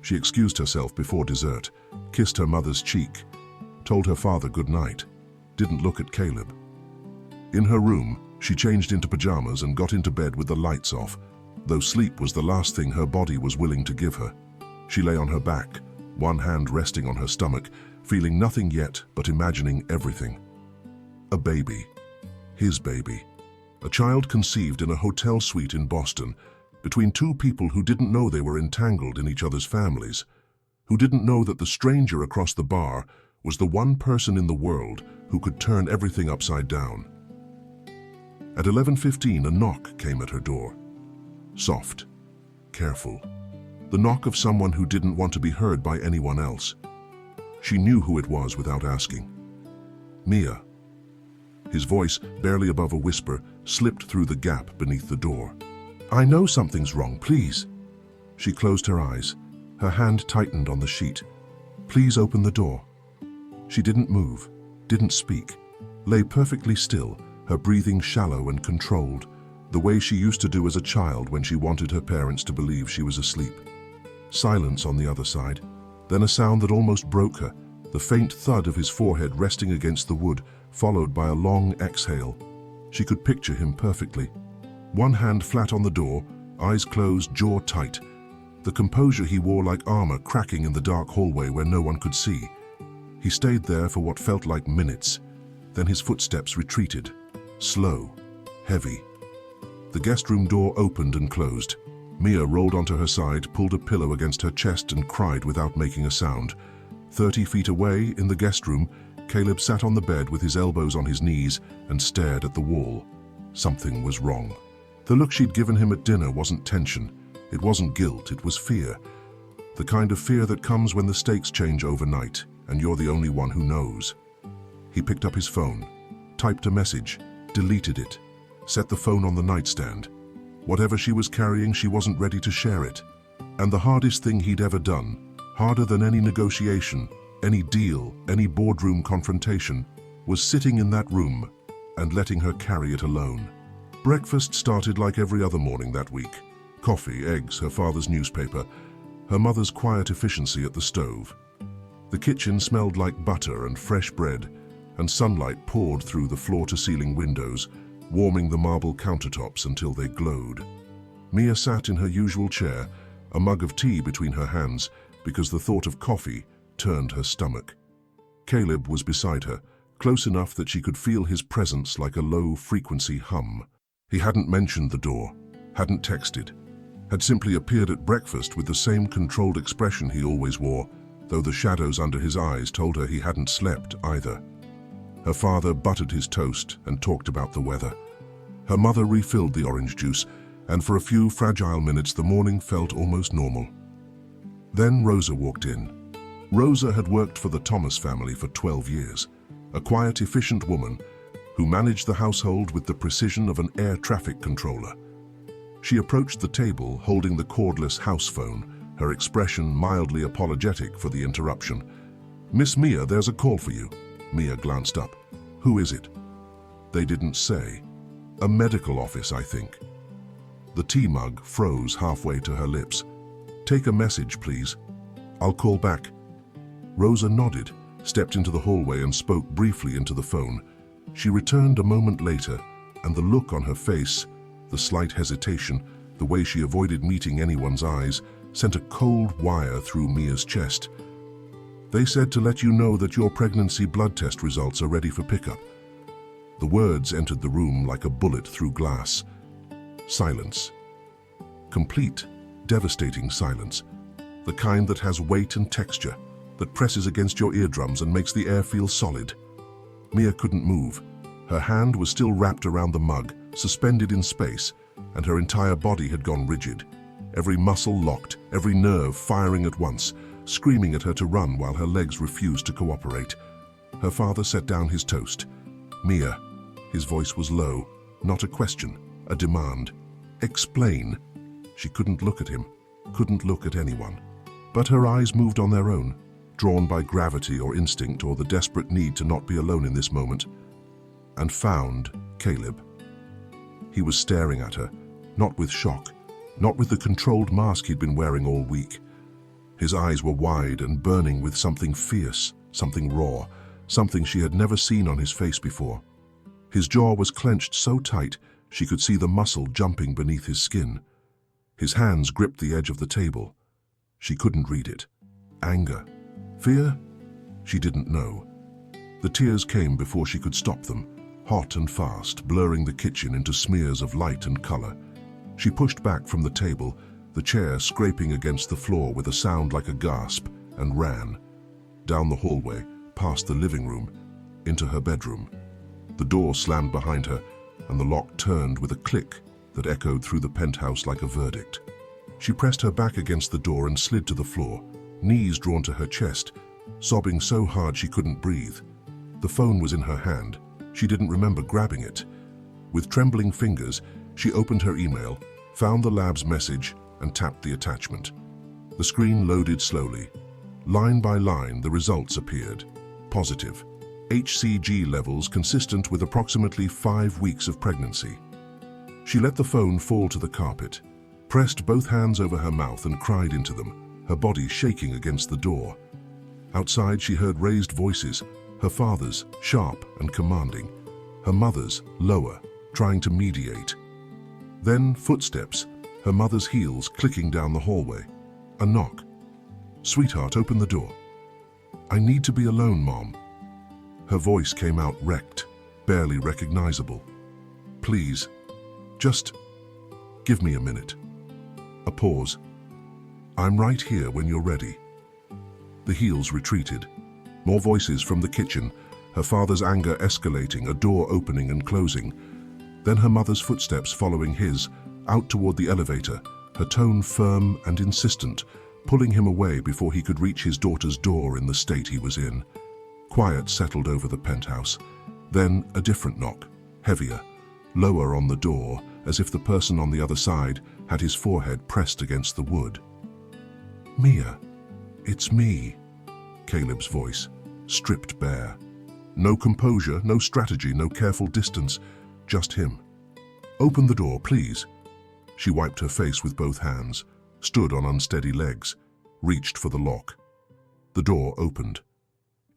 She excused herself before dessert, kissed her mother's cheek, told her father good night, didn't look at Caleb. In her room, she changed into pajamas and got into bed with the lights off, though sleep was the last thing her body was willing to give her. She lay on her back, one hand resting on her stomach, feeling nothing yet but imagining everything. A baby. His baby. A child conceived in a hotel suite in Boston, between 2 people who didn't know they were entangled in each other's families, who didn't know that the stranger across the bar was the one person in the world who could turn everything upside down. At 11:15, a knock came at her door. Soft, careful. The knock of someone who didn't want to be heard by anyone else. She knew who it was without asking. Mia. His voice, barely above a whisper, slipped through the gap beneath the door. "I know something's wrong, please." She closed her eyes. Her hand tightened on the sheet. "Please open the door." She didn't move, didn't speak, lay perfectly still, her breathing shallow and controlled, the way she used to do as a child when she wanted her parents to believe she was asleep. Silence on the other side, then a sound that almost broke her, the faint thud of his forehead resting against the wood, followed by a long exhale. She could picture him perfectly. One hand flat on the door, eyes closed, jaw tight. The composure he wore like armor cracking in the dark hallway where no one could see. He stayed there for what felt like minutes. Then his footsteps retreated, slow, heavy. The guest room door opened and closed. Mia rolled onto her side, pulled a pillow against her chest and cried without making a sound. 30 feet away, in the guest room, Caleb sat on the bed with his elbows on his knees and stared at the wall. Something was wrong. The look she'd given him at dinner wasn't tension. It wasn't guilt, it was fear. The kind of fear that comes when the stakes change overnight and you're the only one who knows. He picked up his phone, typed a message, deleted it, set the phone on the nightstand. Whatever she was carrying, she wasn't ready to share it. And the hardest thing he'd ever done, harder than any negotiation, any deal, any boardroom confrontation, was sitting in that room and letting her carry it alone. Breakfast started like every other morning that week. Coffee, eggs, her father's newspaper, her mother's quiet efficiency at the stove. The kitchen smelled like butter and fresh bread, and sunlight poured through the floor-to-ceiling windows, warming the marble countertops until they glowed. Mia sat in her usual chair, a mug of tea between her hands, because the thought of coffee turned her stomach. Caleb was beside her, close enough that she could feel his presence like a low-frequency hum. He hadn't mentioned the door, hadn't texted, had simply appeared at breakfast with the same controlled expression he always wore, though the shadows under his eyes told her he hadn't slept either. Her father buttered his toast and talked about the weather. Her mother refilled the orange juice, and for a few fragile minutes the morning felt almost normal. Then Rosa walked in. Rosa had worked for the Thomas family for 12 years, a quiet, efficient woman who managed the household with the precision of an air traffic controller. She approached the table holding the cordless house phone, her expression mildly apologetic for the interruption. "Miss Mia, there's a call for you." Mia glanced up. "Who is it?" They didn't say. "A medical office, I think." The tea mug froze halfway to her lips. "Take a message, please." "I'll call back." Rosa nodded, stepped into the hallway and spoke briefly into the phone. She returned a moment later, and the look on her face, the slight hesitation, the way she avoided meeting anyone's eyes, sent a cold wire through Mia's chest. "They said to let you know that your pregnancy blood test results are ready for pickup." The words entered the room like a bullet through glass. Silence. Complete, devastating silence. The kind that has weight and texture, that presses against your eardrums and makes the air feel solid. Mia couldn't move. Her hand was still wrapped around the mug, suspended in space, and her entire body had gone rigid. Every muscle locked, every nerve firing at once, screaming at her to run while her legs refused to cooperate. Her father set down his toast. "Mia." His voice was low, not a question, a demand. "Explain." She couldn't look at him, couldn't look at anyone. But her eyes moved on their own, drawn by gravity or instinct or the desperate need to not be alone in this moment, and found Caleb. He was staring at her, not with shock, not with the controlled mask he'd been wearing all week. His eyes were wide and burning with something fierce, something raw, something she had never seen on his face before. His jaw was clenched so tight she could see the muscle jumping beneath his skin. His hands gripped the edge of the table. She couldn't read it. Anger? Fear? She didn't know. The tears came before she could stop them, hot and fast, blurring the kitchen into smears of light and color. She pushed back from the table, the chair scraping against the floor with a sound like a gasp, and ran. Down the hallway, past the living room, into her bedroom. The door slammed behind her, and the lock turned with a click that echoed through the penthouse like a verdict. She pressed her back against the door and slid to the floor, knees drawn to her chest, sobbing so hard she couldn't breathe. The phone was in her hand. She didn't remember grabbing it. With trembling fingers, she opened her email, found the lab's message, and tapped the attachment. The screen loaded slowly. Line by line, the results appeared. Positive. HCG levels consistent with approximately 5 weeks of pregnancy. She let the phone fall to the carpet, pressed both hands over her mouth and cried into them, her body shaking against the door. Outside, she heard raised voices, her father's, sharp and commanding, her mother's, lower, trying to mediate. Then footsteps, her mother's heels clicking down the hallway. A knock. "Sweetheart, open the door." "I need to be alone, Mom." Her voice came out wrecked, barely recognizable. "Please, just give me a minute." A pause. "I'm right here when you're ready." The heels retreated. More voices from the kitchen, her father's anger escalating, a door opening and closing. Then her mother's footsteps following his, out toward the elevator, her tone firm and insistent, pulling him away before he could reach his daughter's door in the state he was in. Quiet settled over the penthouse. Then a different knock, heavier, lower on the door, as if the person on the other side had his forehead pressed against the wood. "Mia, it's me," Caleb's voice, stripped bare. No composure, no strategy, no careful distance, just him. "Open the door, please." She wiped her face with both hands, stood on unsteady legs, reached for the lock. The door opened.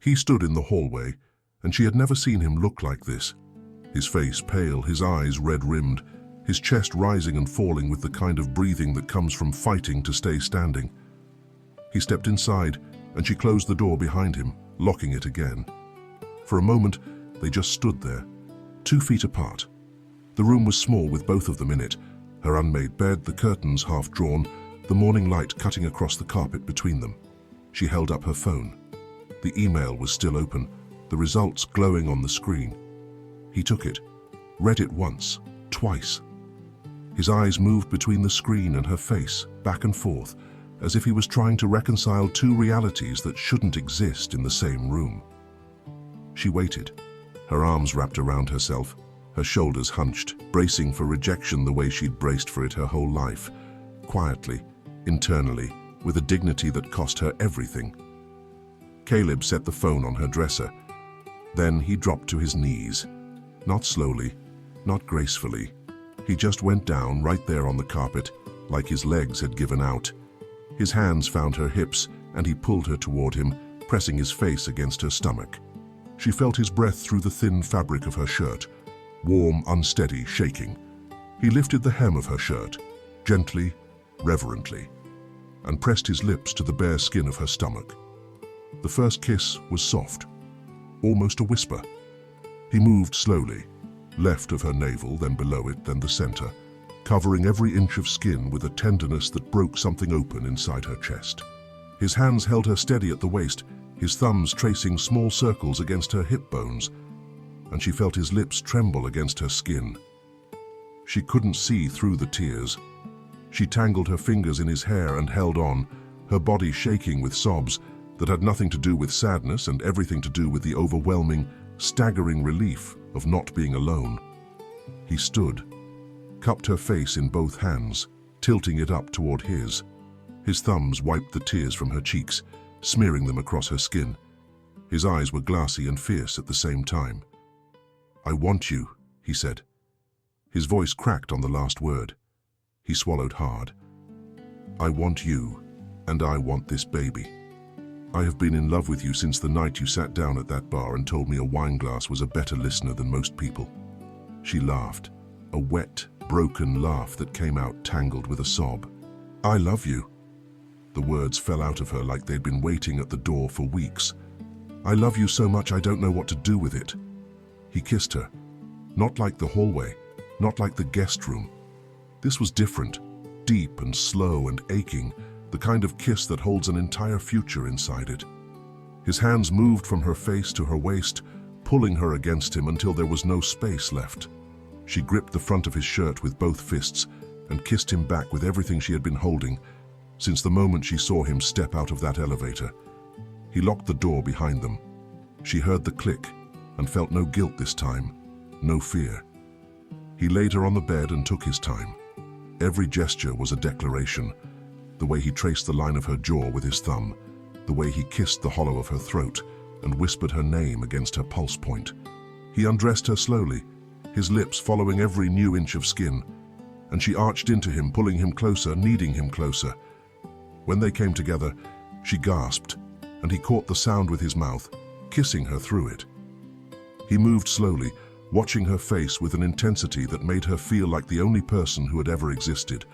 He stood in the hallway, and she had never seen him look like this. His face pale, his eyes red-rimmed, his chest rising and falling with the kind of breathing that comes from fighting to stay standing. He stepped inside, and she closed the door behind him, locking it again. For a moment, they just stood there, 2 feet apart. The room was small with both of them in it, her unmade bed, the curtains half drawn, the morning light cutting across the carpet between them. She held up her phone. The email was still open, the results glowing on the screen. He took it, read it once, twice. His eyes moved between the screen and her face, back and forth, as if he was trying to reconcile 2 realities that shouldn't exist in the same room. She waited, her arms wrapped around herself, her shoulders hunched, bracing for rejection the way she'd braced for it her whole life, quietly, internally, with a dignity that cost her everything. Caleb set the phone on her dresser. Then he dropped to his knees. Not slowly, not gracefully. He just went down right there on the carpet, like his legs had given out. His hands found her hips, and he pulled her toward him, pressing his face against her stomach. She felt his breath through the thin fabric of her shirt, warm, unsteady, shaking. He lifted the hem of her shirt, gently, reverently, and pressed his lips to the bare skin of her stomach. The first kiss was soft, almost a whisper. He moved slowly, left of her navel, then below it, then the center, covering every inch of skin with a tenderness that broke something open inside her chest. His hands held her steady at the waist, his thumbs tracing small circles against her hip bones, and she felt his lips tremble against her skin. She couldn't see through the tears. She tangled her fingers in his hair and held on, her body shaking with sobs that had nothing to do with sadness and everything to do with the overwhelming, staggering relief of not being alone. He stood, cupped her face in both hands, tilting it up toward his. His thumbs wiped the tears from her cheeks, smearing them across her skin. His eyes were glassy and fierce at the same time. "I want you," he said. His voice cracked on the last word. He swallowed hard. "I want you, and I want this baby. I have been in love with you since the night you sat down at that bar and told me a wine glass was a better listener than most people." She laughed, a wet, broken laugh that came out tangled with a sob. "I love you." The words fell out of her like they'd been waiting at the door for weeks. "I love you so much I don't know what to do with it." He kissed her, not like the hallway, not like the guest room. This was different, deep and slow and aching, the kind of kiss that holds an entire future inside it. His hands moved from her face to her waist, pulling her against him until there was no space left. She gripped the front of his shirt with both fists and kissed him back with everything she had been holding since the moment she saw him step out of that elevator. He locked the door behind them. She heard the click and felt no guilt this time, no fear. He laid her on the bed and took his time. Every gesture was a declaration. The way he traced the line of her jaw with his thumb, the way he kissed the hollow of her throat and whispered her name against her pulse point. He undressed her slowly, his lips following every new inch of skin, and she arched into him, pulling him closer, needing him closer. When they came together, she gasped, and he caught the sound with his mouth, kissing her through it. He moved slowly, watching her face with an intensity that made her feel like the only person who had ever existed.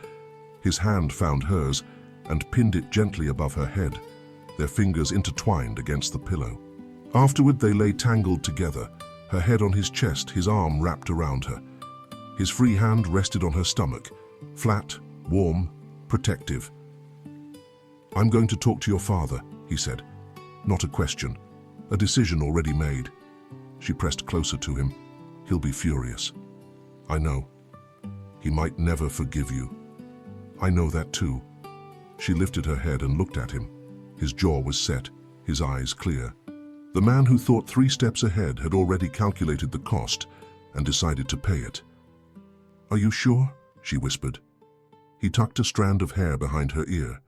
His hand found hers and pinned it gently above her head, their fingers intertwined against the pillow. Afterward, they lay tangled together, her head on his chest, his arm wrapped around her. His free hand rested on her stomach, flat, warm, protective. "I'm going to talk to your father," he said. Not a question, a decision already made. She pressed closer to him. "He'll be furious. I know. He might never forgive you. I know that too." She lifted her head and looked at him. His jaw was set, his eyes clear. The man who thought 3 steps ahead had already calculated the cost and decided to pay it. "Are you sure?" she whispered. He tucked a strand of hair behind her ear.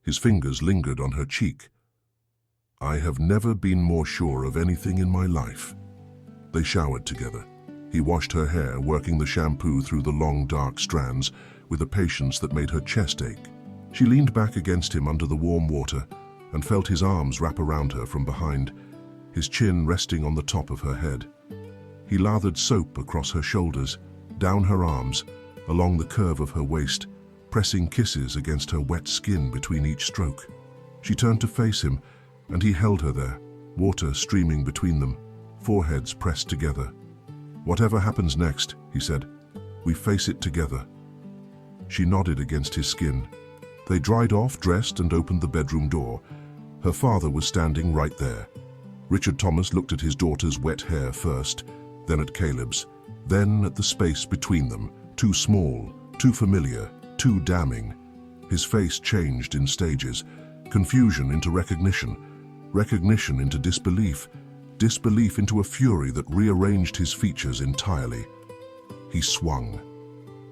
His fingers lingered on her cheek. "I have never been more sure of anything in my life." They showered together. He washed her hair, working the shampoo through the long, dark strands with a patience that made her chest ache. She leaned back against him under the warm water and felt his arms wrap around her from behind, his chin resting on the top of her head. He lathered soap across her shoulders, down her arms, along the curve of her waist, pressing kisses against her wet skin between each stroke. She turned to face him, and he held her there, water streaming between them, foreheads pressed together. "Whatever happens next," he said, "we face it together." She nodded against his skin. They dried off, dressed, and opened the bedroom door. Her father was standing right there. Richard Thomas looked at his daughter's wet hair first, then at Caleb's, then at the space between them, too small, too familiar, too damning. His face changed in stages, confusion into recognition, recognition into disbelief, disbelief into a fury that rearranged his features entirely. He swung.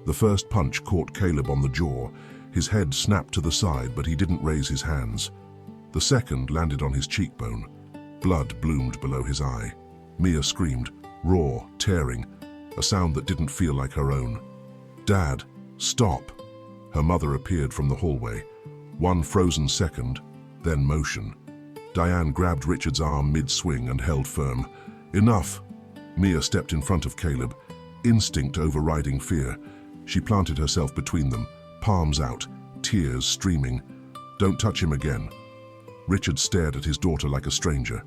The first punch caught Caleb on the jaw. His head snapped to the side, but he didn't raise his hands. The second landed on his cheekbone. Blood bloomed below his eye. Mia screamed, raw, tearing, a sound that didn't feel like her own. "Dad, stop!" Her mother appeared from the hallway. One frozen second, then motion. Diane grabbed Richard's arm mid-swing and held firm. "Enough!" Mia stepped in front of Caleb, instinct overriding fear. She planted herself between them, palms out, tears streaming. "Don't touch him again." Richard stared at his daughter like a stranger.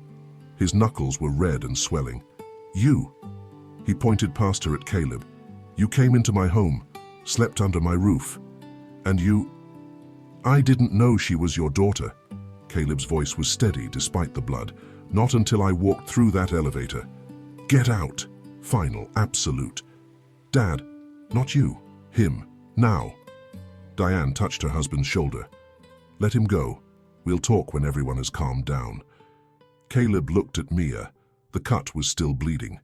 His knuckles were red and swelling. "You!" He pointed past her at Caleb. "You came into my home, slept under my roof. And you—" "I didn't know she was your daughter." Caleb's voice was steady despite the blood. "Not until I walked through that elevator. Get out. Final, absolute. Dad, not you. Him. Now." Diane touched her husband's shoulder. "Let him go. We'll talk when everyone has calmed down." Caleb looked at Mia. The cut was still bleeding.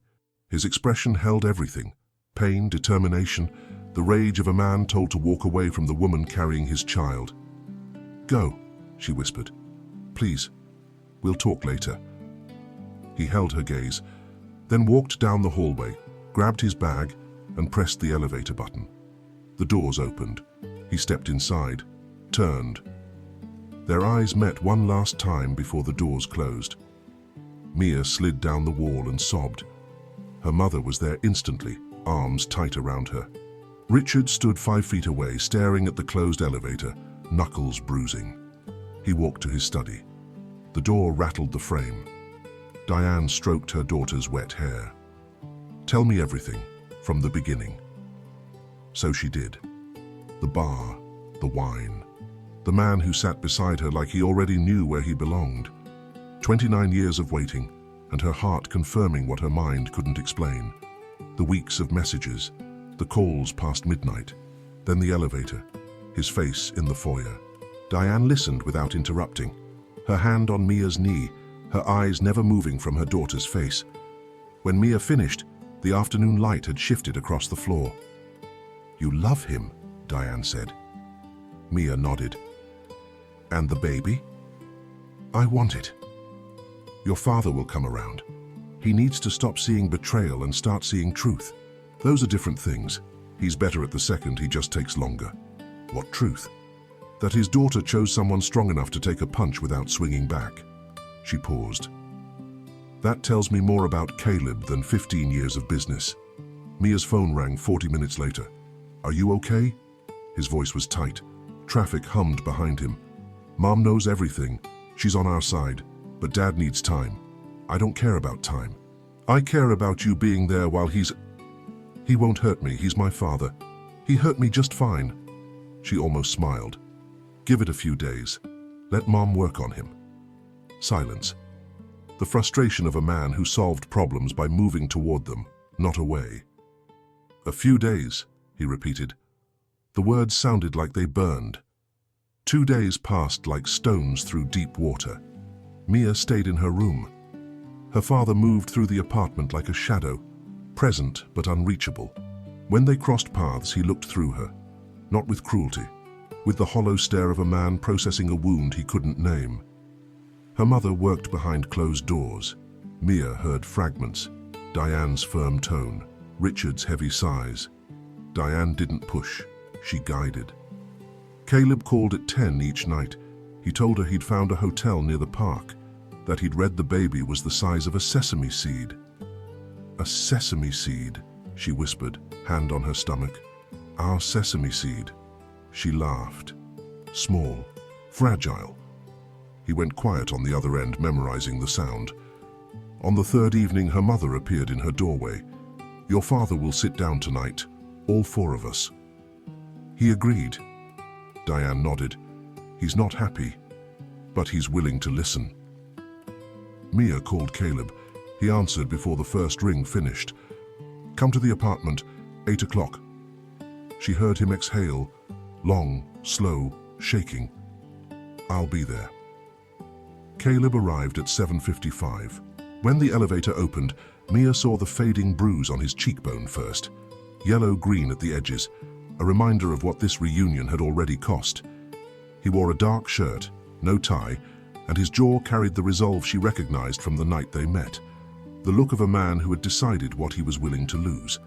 His expression held everything. Pain, determination, the rage of a man told to walk away from the woman carrying his child. "Go," she whispered. "Please. We'll talk later." He held her gaze, then walked down the hallway, grabbed his bag, and pressed the elevator button. The doors opened. He stepped inside, turned. Their eyes met one last time before the doors closed. Mia slid down the wall and sobbed. Her mother was there instantly, arms tight around her. Richard stood 5 feet away, staring at the closed elevator, knuckles bruising. He walked to his study. The door rattled the frame. Diane stroked her daughter's wet hair. "Tell me everything, from the beginning." So she did. The bar, the wine, the man who sat beside her like he already knew where he belonged. 29 years of waiting, and her heart confirming what her mind couldn't explain. The weeks of messages, The calls past midnight, then the elevator, his face in the foyer. Diane listened without interrupting, her hand on Mia's knee, her eyes never moving from her daughter's face. When Mia finished, the afternoon light had shifted across the floor. "You love him," Diane said. Mia nodded. "And the baby?" "I want it. Your father will come around. He needs to stop seeing betrayal and start seeing truth. Those are different things. He's better at the second, he just takes longer." "What truth?" "That his daughter chose someone strong enough to take a punch without swinging back." She paused. "That tells me more about Caleb than 15 years of business." Mia's phone rang 40 minutes later. "Are you okay?" His voice was tight. Traffic hummed behind him. "Mom knows everything. She's on our side. But Dad needs time. I don't care about time. I care about you being there while He won't hurt me, he's my father. He hurt me just fine." She almost smiled. "Give it a few days. Let Mom work on him." Silence. The frustration of a man who solved problems by moving toward them, not away. "A few days," he repeated. The words sounded like they burned. 2 days passed like stones through deep water. Mia stayed in her room. Her father moved through the apartment like a shadow, present but unreachable. When they crossed paths, he looked through her, not with cruelty, with the hollow stare of a man processing a wound he couldn't name. Her mother worked behind closed doors. Mia heard fragments, Diane's firm tone, Richard's heavy sighs. Diane didn't push, she guided. Caleb called at 10 each night. He told her he'd found a hotel near the park, that he'd read the baby was the size of a sesame seed. "A sesame seed," she whispered, hand on her stomach. "Our sesame seed." She laughed. Small, fragile. He went quiet on the other end, memorizing the sound. On the third evening, her mother appeared in her doorway. "Your father will sit down tonight, all 4 of us." He agreed. Diane nodded. "He's not happy, but he's willing to listen." Mia called Caleb. He answered before the first ring finished. "Come to the apartment, 8 o'clock." She heard him exhale, long, slow, shaking. "I'll be there." Caleb arrived at 7:55. When the elevator opened, Mia saw the fading bruise on his cheekbone first, yellow-green at the edges, a reminder of what this reunion had already cost. He wore a dark shirt, no tie, and his jaw carried the resolve she recognized from the night they met. The look of a man who had decided what he was willing to lose.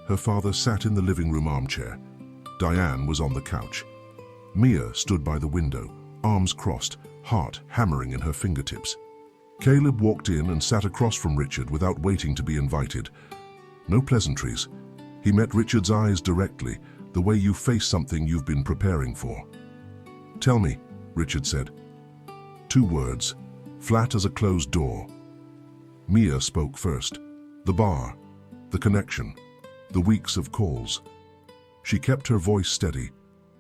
Her father sat in the living room armchair. Diane was on the couch. Mia stood by the window, arms crossed, heart hammering in her fingertips. Caleb walked in and sat across from Richard without waiting to be invited. No pleasantries. He met Richard's eyes directly, the way you face something you've been preparing for. "Tell me," Richard said. 2 words, flat as a closed door. Mia spoke first. The bar, the connection, the weeks of calls. She kept her voice steady,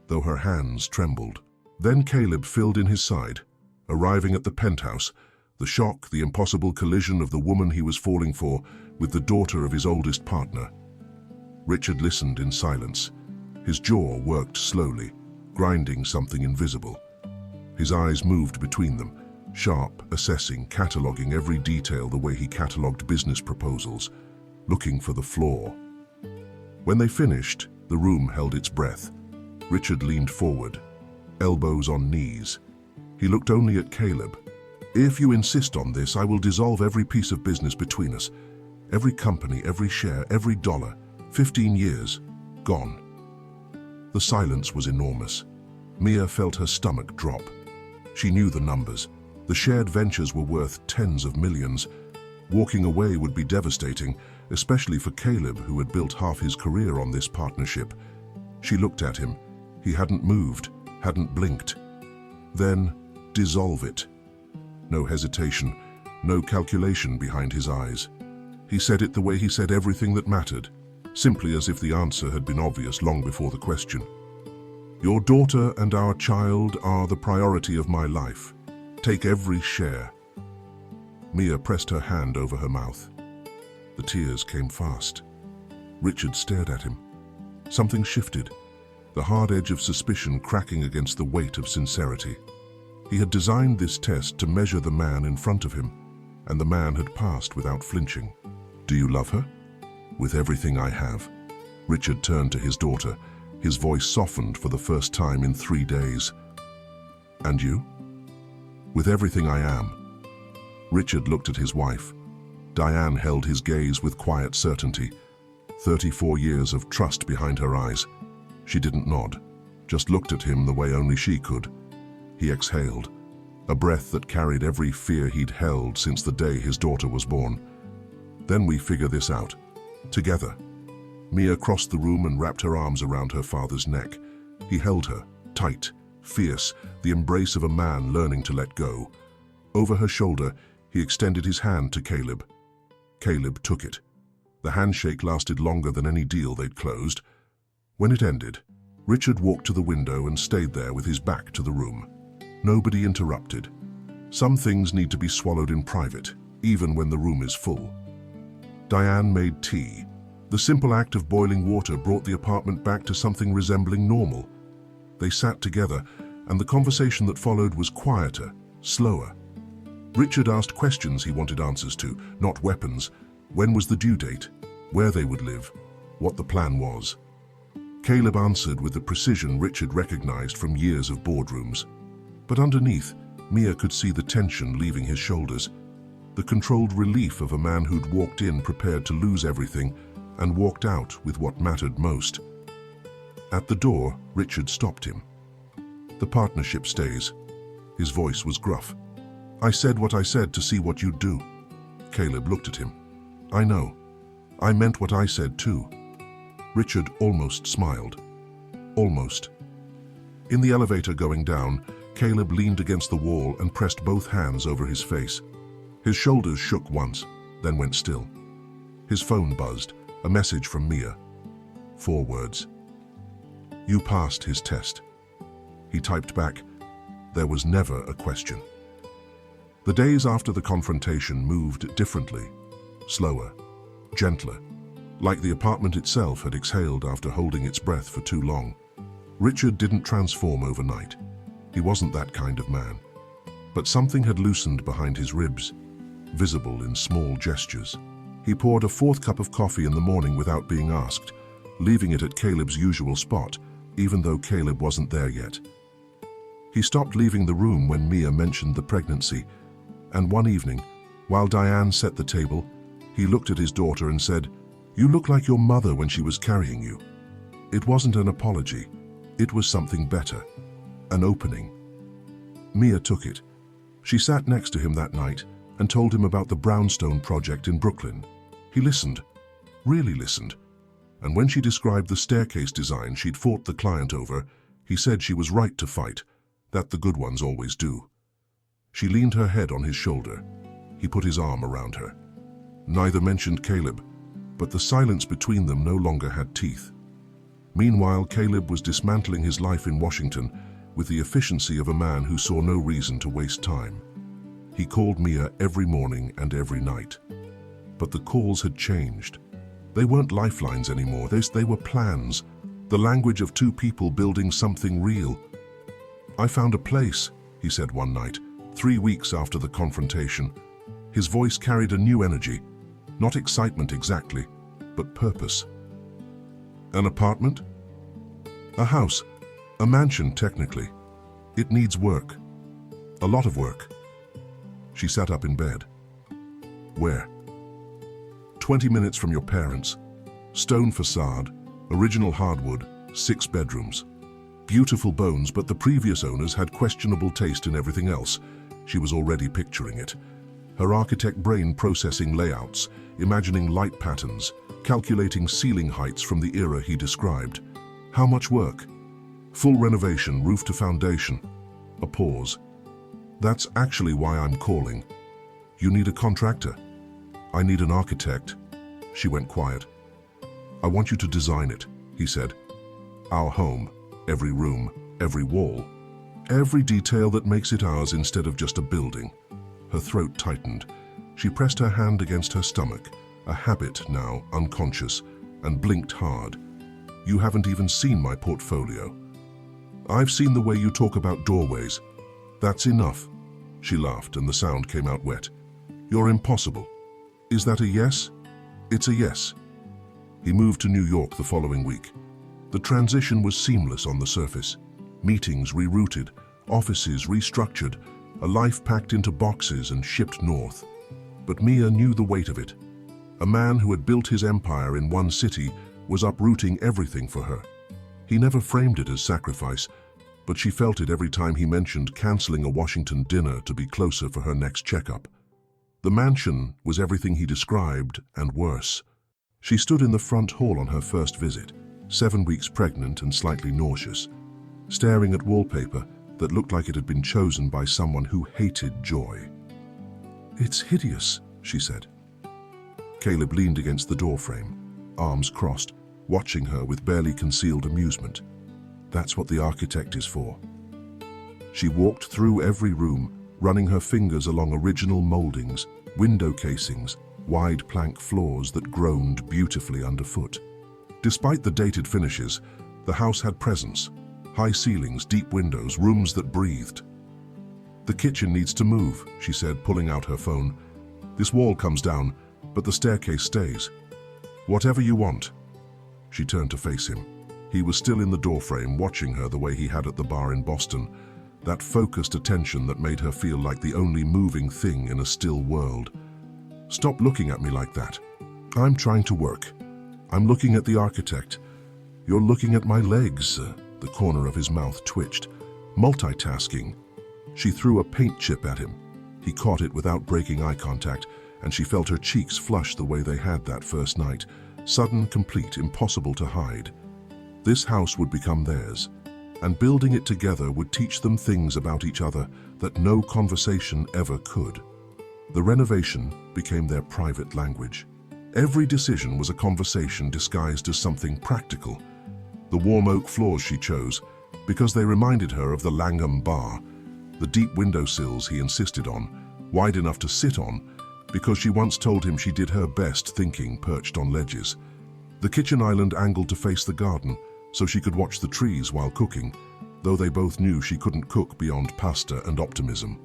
though her hands trembled. Then Caleb filled in his side, arriving at the penthouse, the shock, the impossible collision of the woman he was falling for with the daughter of his oldest partner. Richard listened in silence. His jaw worked slowly, grinding something invisible. His eyes moved between them, sharp, assessing, cataloging every detail the way he cataloged business proposals, looking for the flaw. When they finished, the room held its breath. Richard leaned forward, elbows on knees. He looked only at Caleb. "If you insist on this, I will dissolve every piece of business between us. Every company, every share, every dollar. 15 years. Gone." The silence was enormous. Mia felt her stomach drop. She knew the numbers. The shared ventures were worth tens of millions. Walking away would be devastating, especially for Caleb, who had built half his career on this partnership. She looked at him. He hadn't moved, hadn't blinked. Then, dissolve it. No hesitation, no calculation behind his eyes. He said it the way he said everything that mattered, simply as if the answer had been obvious long before the question. "Your daughter and our child are the priority of my life. Take every share." Mia pressed her hand over her mouth. The tears came fast. Richard stared at him. Something shifted, the hard edge of suspicion cracking against the weight of sincerity. He had designed this test to measure the man in front of him, and the man had passed without flinching. "Do you love her?" "With everything I have." Richard turned to his daughter, his voice softened for the first time in 3 days. "And you?" "With everything I am." Richard looked at his wife. Diane held his gaze with quiet certainty, 34 years of trust behind her eyes. She didn't nod, just looked at him the way only she could. He exhaled, a breath that carried every fear he'd held since the day his daughter was born. "Then we figure this out. Together." Mia crossed the room and wrapped her arms around her father's neck. He held her, tight, fierce, the embrace of a man learning to let go. Over her shoulder, he extended his hand to Caleb. Caleb took it. The handshake lasted longer than any deal they'd closed. When it ended, Richard walked to the window and stayed there with his back to the room. Nobody interrupted. Some things need to be swallowed in private, even when the room is full. Diane made tea. The simple act of boiling water brought the apartment back to something resembling normal. They sat together, and the conversation that followed was quieter, slower. Richard asked questions he wanted answers to, not weapons. When was the due date? Where they would live? What the plan was? Caleb answered with the precision Richard recognized from years of boardrooms. But underneath, Mia could see the tension leaving his shoulders, the controlled relief of a man who'd walked in prepared to lose everything and walked out with what mattered most. At the door, Richard stopped him. "The partnership stays." His voice was gruff. "I said what I said to see what you'd do." Caleb looked at him. "I know. I meant what I said too." Richard almost smiled. Almost. In the elevator going down, Caleb leaned against the wall and pressed both hands over his face. His shoulders shook once, then went still. His phone buzzed, a message from Mia. 4 words. "You passed his test." He typed back, "There was never a question." The days after the confrontation moved differently, slower, gentler, like the apartment itself had exhaled after holding its breath for too long. Richard didn't transform overnight. He wasn't that kind of man. But something had loosened behind his ribs, visible in small gestures. He poured a 4th cup of coffee in the morning without being asked, leaving it at Caleb's usual spot, even though Caleb wasn't there yet. He stopped leaving the room when Mia mentioned the pregnancy, and one evening, while Diane set the table, he looked at his daughter and said, "You look like your mother when she was carrying you." It wasn't an apology. It was something better. An opening. Mia took it. She sat next to him that night and told him about the brownstone project in Brooklyn. He listened, really listened. And when she described the staircase design she'd fought the client over, he said she was right to fight, that the good ones always do. She leaned her head on his shoulder. He put his arm around her. Neither mentioned Caleb, but the silence between them no longer had teeth. Meanwhile, Caleb was dismantling his life in Washington with the efficiency of a man who saw no reason to waste time. He called Mia every morning and every night. But the calls had changed. They weren't lifelines anymore, they were plans, the language of 2 people building something real. "I found a place," he said one night, 3 weeks after the confrontation. His voice carried a new energy, not excitement exactly, but purpose. "An apartment?" "A house. A mansion, technically. It needs work. A lot of work." She sat up in bed. "Where?" 20 minutes from your parents. Stone facade, original hardwood, 6 bedrooms. Beautiful bones, but the previous owners had questionable taste in everything else. She was already picturing it. Her architect brain processing layouts, imagining light patterns, calculating ceiling heights from the era he described. How much work? Full renovation, roof to foundation. A pause. "That's actually why I'm calling. You need a contractor." "I need an architect." She went quiet. "I want you to design it," he said. "Our home, every room, every wall, every detail that makes it ours instead of just a building." Her throat tightened. She pressed her hand against her stomach, a habit now unconscious, and blinked hard. You haven't even seen my portfolio. I've seen the way you talk about doorways. That's enough. She laughed and the sound came out wet. You're impossible. Is that a yes? It's a yes. He moved to New York the following week. The transition was seamless on the surface. Meetings rerouted, offices restructured, a life packed into boxes and shipped north. But Mia knew the weight of it. A man who had built his empire in one city was uprooting everything for her. He never framed it as sacrifice, but she felt it every time he mentioned canceling a Washington dinner to be closer for her next checkup. The mansion was everything he described and worse. She stood in the front hall on her first visit, 7 weeks pregnant and slightly nauseous, staring at wallpaper that looked like it had been chosen by someone who hated joy. "It's hideous," she said. Caleb leaned against the doorframe, arms crossed, watching her with barely concealed amusement. That's what the architect is for. She walked through every room, running her fingers along original moldings, window casings, wide plank floors that groaned beautifully underfoot. Despite the dated finishes, the house had presence. High ceilings, deep windows, rooms that breathed. "The kitchen needs to move," she said, pulling out her phone. "This wall comes down, but the staircase stays. Whatever you want." She turned to face him. He was still in the doorframe, watching her the way he had at the bar in Boston, that focused attention that made her feel like the only moving thing in a still world. "Stop looking at me like that. I'm trying to work. I'm looking at the architect. You're looking at my legs." The corner of his mouth twitched. "Multitasking." She threw a paint chip at him. He caught it without breaking eye contact, and she felt her cheeks flush the way they had that first night. Sudden, complete, impossible to hide. This house would become theirs, and building it together would teach them things about each other that no conversation ever could. The renovation became their private language. Every decision was a conversation disguised as something practical. The warm oak floors she chose, because they reminded her of the Langham Bar. The deep windowsills he insisted on, wide enough to sit on, because she once told him she did her best thinking perched on ledges. The kitchen island angled to face the garden, so she could watch the trees while cooking, though they both knew she couldn't cook beyond pasta and optimism.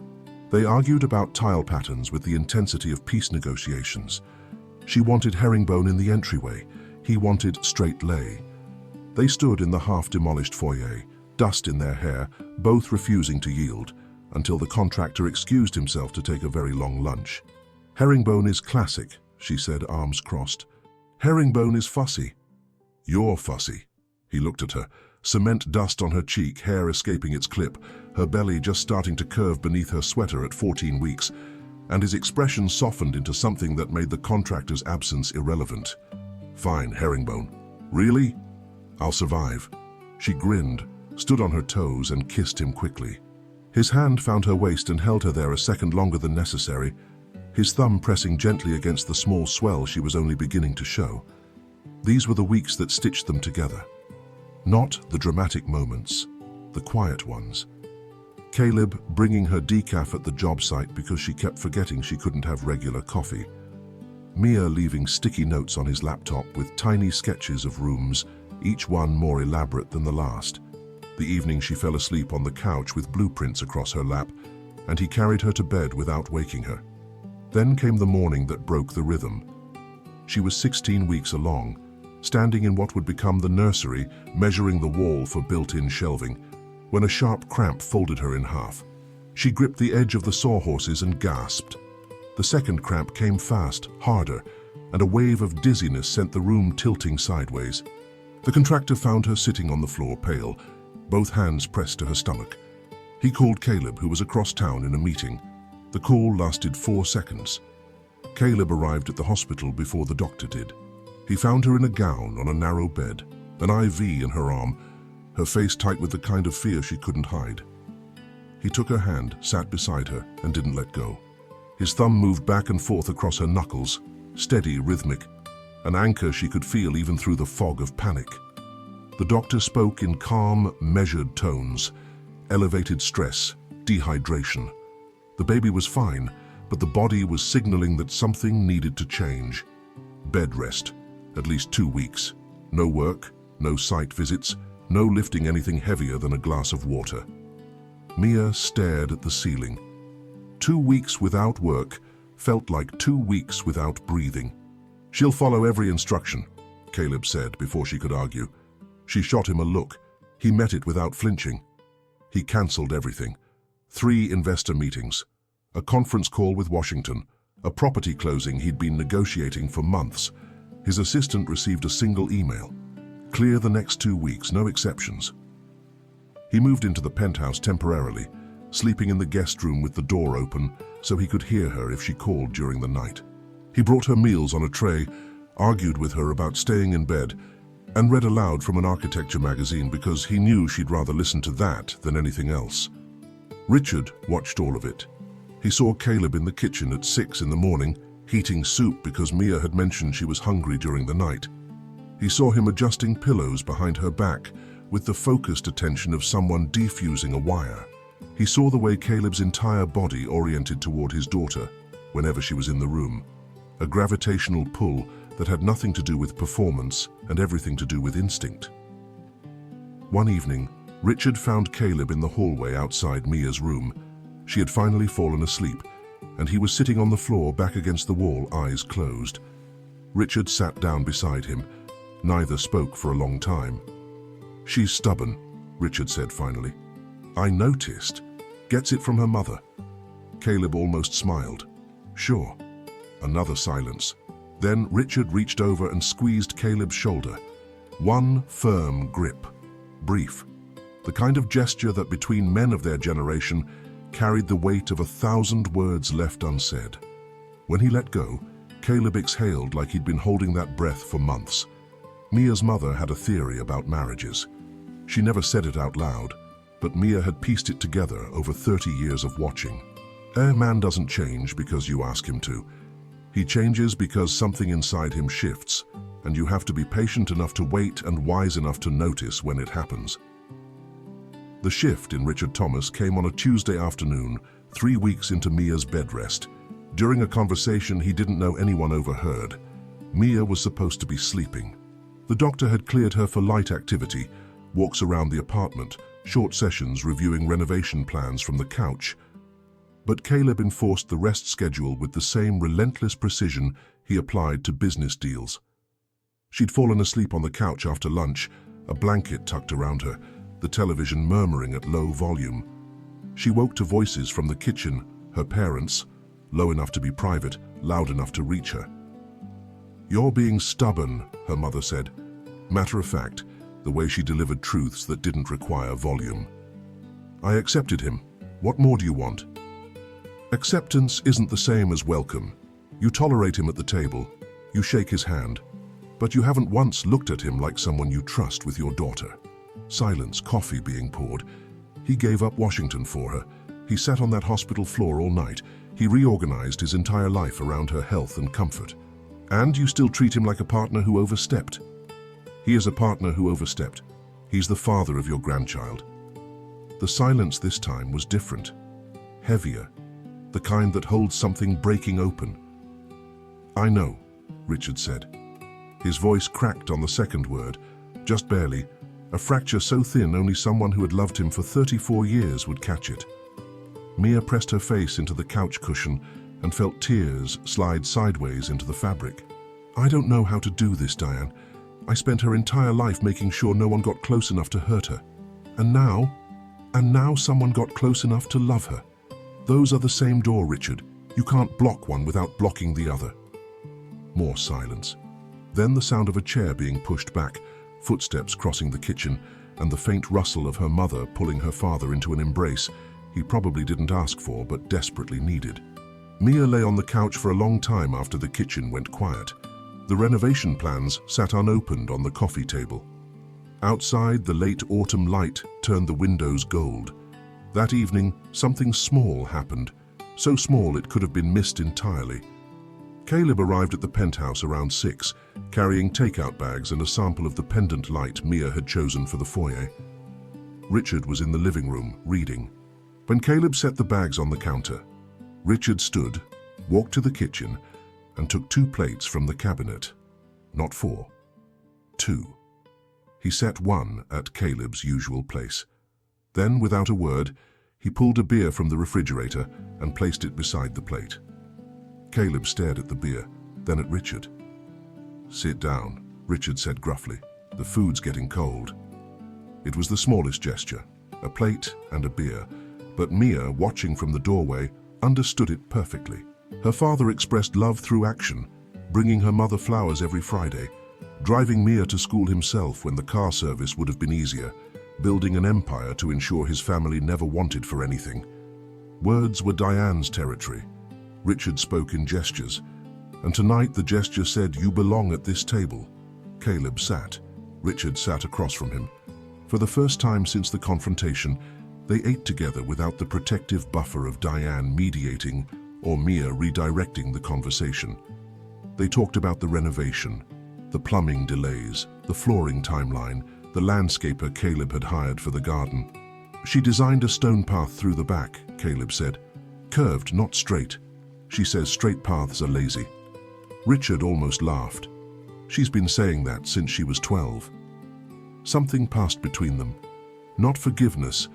They argued about tile patterns with the intensity of peace negotiations. She wanted herringbone in the entryway. He wanted straight lay. They stood in the half-demolished foyer, dust in their hair, both refusing to yield, until the contractor excused himself to take a very long lunch. "Herringbone is classic," she said, arms crossed. "Herringbone is fussy." "You're fussy." He looked at her, cement dust on her cheek, hair escaping its clip, her belly just starting to curve beneath her sweater at 14 weeks, and his expression softened into something that made the contractor's absence irrelevant. "Fine, herringbone. Really? I'll survive." She grinned, stood on her toes, and kissed him quickly. His hand found her waist and held her there a second longer than necessary, his thumb pressing gently against the small swell she was only beginning to show. These were the weeks that stitched them together. Not the dramatic moments, the quiet ones. Caleb bringing her decaf at the job site because she kept forgetting she couldn't have regular coffee. Mia leaving sticky notes on his laptop with tiny sketches of rooms, each one more elaborate than the last. The evening she fell asleep on the couch with blueprints across her lap, and he carried her to bed without waking her. Then came the morning that broke the rhythm. She was 16 weeks along, standing in what would become the nursery, measuring the wall for built-in shelving, when a sharp cramp folded her in half. She gripped the edge of the sawhorses and gasped. The second cramp came fast, harder, and a wave of dizziness sent the room tilting sideways. The contractor found her sitting on the floor, pale, both hands pressed to her stomach. He called Caleb, who was across town in a meeting. The call lasted 4 seconds. Caleb arrived at the hospital before the doctor did. He found her in a gown on a narrow bed, an IV in her arm, her face tight with the kind of fear she couldn't hide. He took her hand, sat beside her, and didn't let go. His thumb moved back and forth across her knuckles, steady, rhythmic, an anchor she could feel even through the fog of panic. The doctor spoke in calm, measured tones, elevated stress, dehydration. The baby was fine, but the body was signaling that something needed to change. Bed rest, at least 2 weeks. No work, no site visits, no lifting anything heavier than a glass of water. Mia stared at the ceiling. 2 weeks without work felt like 2 weeks without breathing. "She'll follow every instruction," Caleb said before she could argue. She shot him a look. He met it without flinching. He cancelled everything. 3 investor meetings, a conference call with Washington, a property closing he'd been negotiating for months. His assistant received a single email. Clear the next 2 weeks, no exceptions. He moved into the penthouse temporarily, sleeping in the guest room with the door open so he could hear her if she called during the night. He brought her meals on a tray, argued with her about staying in bed, and read aloud from an architecture magazine because he knew she'd rather listen to that than anything else. Richard watched all of it. He saw Caleb in the kitchen at 6 in the morning, heating soup because Mia had mentioned she was hungry during the night. He saw him adjusting pillows behind her back with the focused attention of someone defusing a wire. He saw the way Caleb's entire body oriented toward his daughter whenever she was in the room. A gravitational pull that had nothing to do with performance and everything to do with instinct. One evening, Richard found Caleb in the hallway outside Mia's room. She had finally fallen asleep, and he was sitting on the floor back against the wall, eyes closed. Richard sat down beside him. Neither spoke for a long time. "She's stubborn," Richard said finally. "I noticed. Gets it from her mother." Caleb almost smiled. "Sure." Another silence. Then Richard reached over and squeezed Caleb's shoulder. One firm grip. Brief. The kind of gesture that between men of their generation carried the weight of 1,000 words left unsaid. When he let go, Caleb exhaled like he'd been holding that breath for months. Mia's mother had a theory about marriages. She never said it out loud, but Mia had pieced it together over 30 years of watching. A man doesn't change because you ask him to. He changes because something inside him shifts, and you have to be patient enough to wait and wise enough to notice when it happens. The shift in Richard Thomas came on a Tuesday afternoon, 3 weeks into Mia's bed rest. During a conversation he didn't know anyone overheard. Mia was supposed to be sleeping. The doctor had cleared her for light activity, walks around the apartment, short sessions reviewing renovation plans from the couch. But Caleb enforced the rest schedule with the same relentless precision he applied to business deals. She'd fallen asleep on the couch after lunch, a blanket tucked around her, the television murmuring at low volume. She woke to voices from the kitchen, her parents, low enough to be private, loud enough to reach her. "You're being stubborn," her mother said. Matter of fact, the way she delivered truths that didn't require volume. "I accepted him. What more do you want?" Acceptance isn't the same as welcome. You tolerate him at the table, you shake his hand, but you haven't once looked at him like someone you trust with your daughter. Silence, coffee being poured. He gave up Washington for her. He sat on that hospital floor all night. He reorganized his entire life around her health and comfort. And you still treat him like a partner who overstepped. He is a partner who overstepped. He's the father of your grandchild. The silence this time was different, heavier, the kind that holds something breaking open. "I know," Richard said. His voice cracked on the second word, just barely, a fracture so thin only someone who had loved him for 34 years would catch it. Mia pressed her face into the couch cushion and felt tears slide sideways into the fabric. "I don't know how to do this, Diane. I spent her entire life making sure no one got close enough to hurt her. And now someone got close enough to love her. Those are the same door, Richard. You can't block one without blocking the other." More silence. Then the sound of a chair being pushed back, footsteps crossing the kitchen, and the faint rustle of her mother pulling her father into an embrace he probably didn't ask for but desperately needed. Mia lay on the couch for a long time after the kitchen went quiet. The renovation plans sat unopened on the coffee table. Outside, the late autumn light turned the windows gold. That evening, something small happened, so small it could have been missed entirely. Caleb arrived at the penthouse around 6, carrying takeout bags and a sample of the pendant light Mia had chosen for the foyer. Richard was in the living room, reading. When Caleb set the bags on the counter, Richard stood, walked to the kitchen, and took 2 plates from the cabinet. Not 4. 2. He set one at Caleb's usual place. Then, without a word, he pulled a beer from the refrigerator and placed it beside the plate. Caleb stared at the beer, then at Richard. "Sit down," Richard said gruffly. "The food's getting cold." It was the smallest gesture, a plate and a beer, but Mia, watching from the doorway, understood it perfectly. Her father expressed love through action, bringing her mother flowers every Friday, driving Mia to school himself when the car service would have been easier, building an empire to ensure his family never wanted for anything. Words were Diane's territory. Richard spoke in gestures, and tonight the gesture said, "You belong at this table." Caleb sat. Richard sat across from him. For the first time since the confrontation, they ate together without the protective buffer of Diane mediating or Mia redirecting the conversation. They talked about the renovation, the plumbing delays, the flooring timeline, the landscaper Caleb had hired for the garden. "She designed a stone path through the back," Caleb said. "Curved, not straight. She says straight paths are lazy." Richard almost laughed. "She's been saying that since she was 12. Something passed between them. Not forgiveness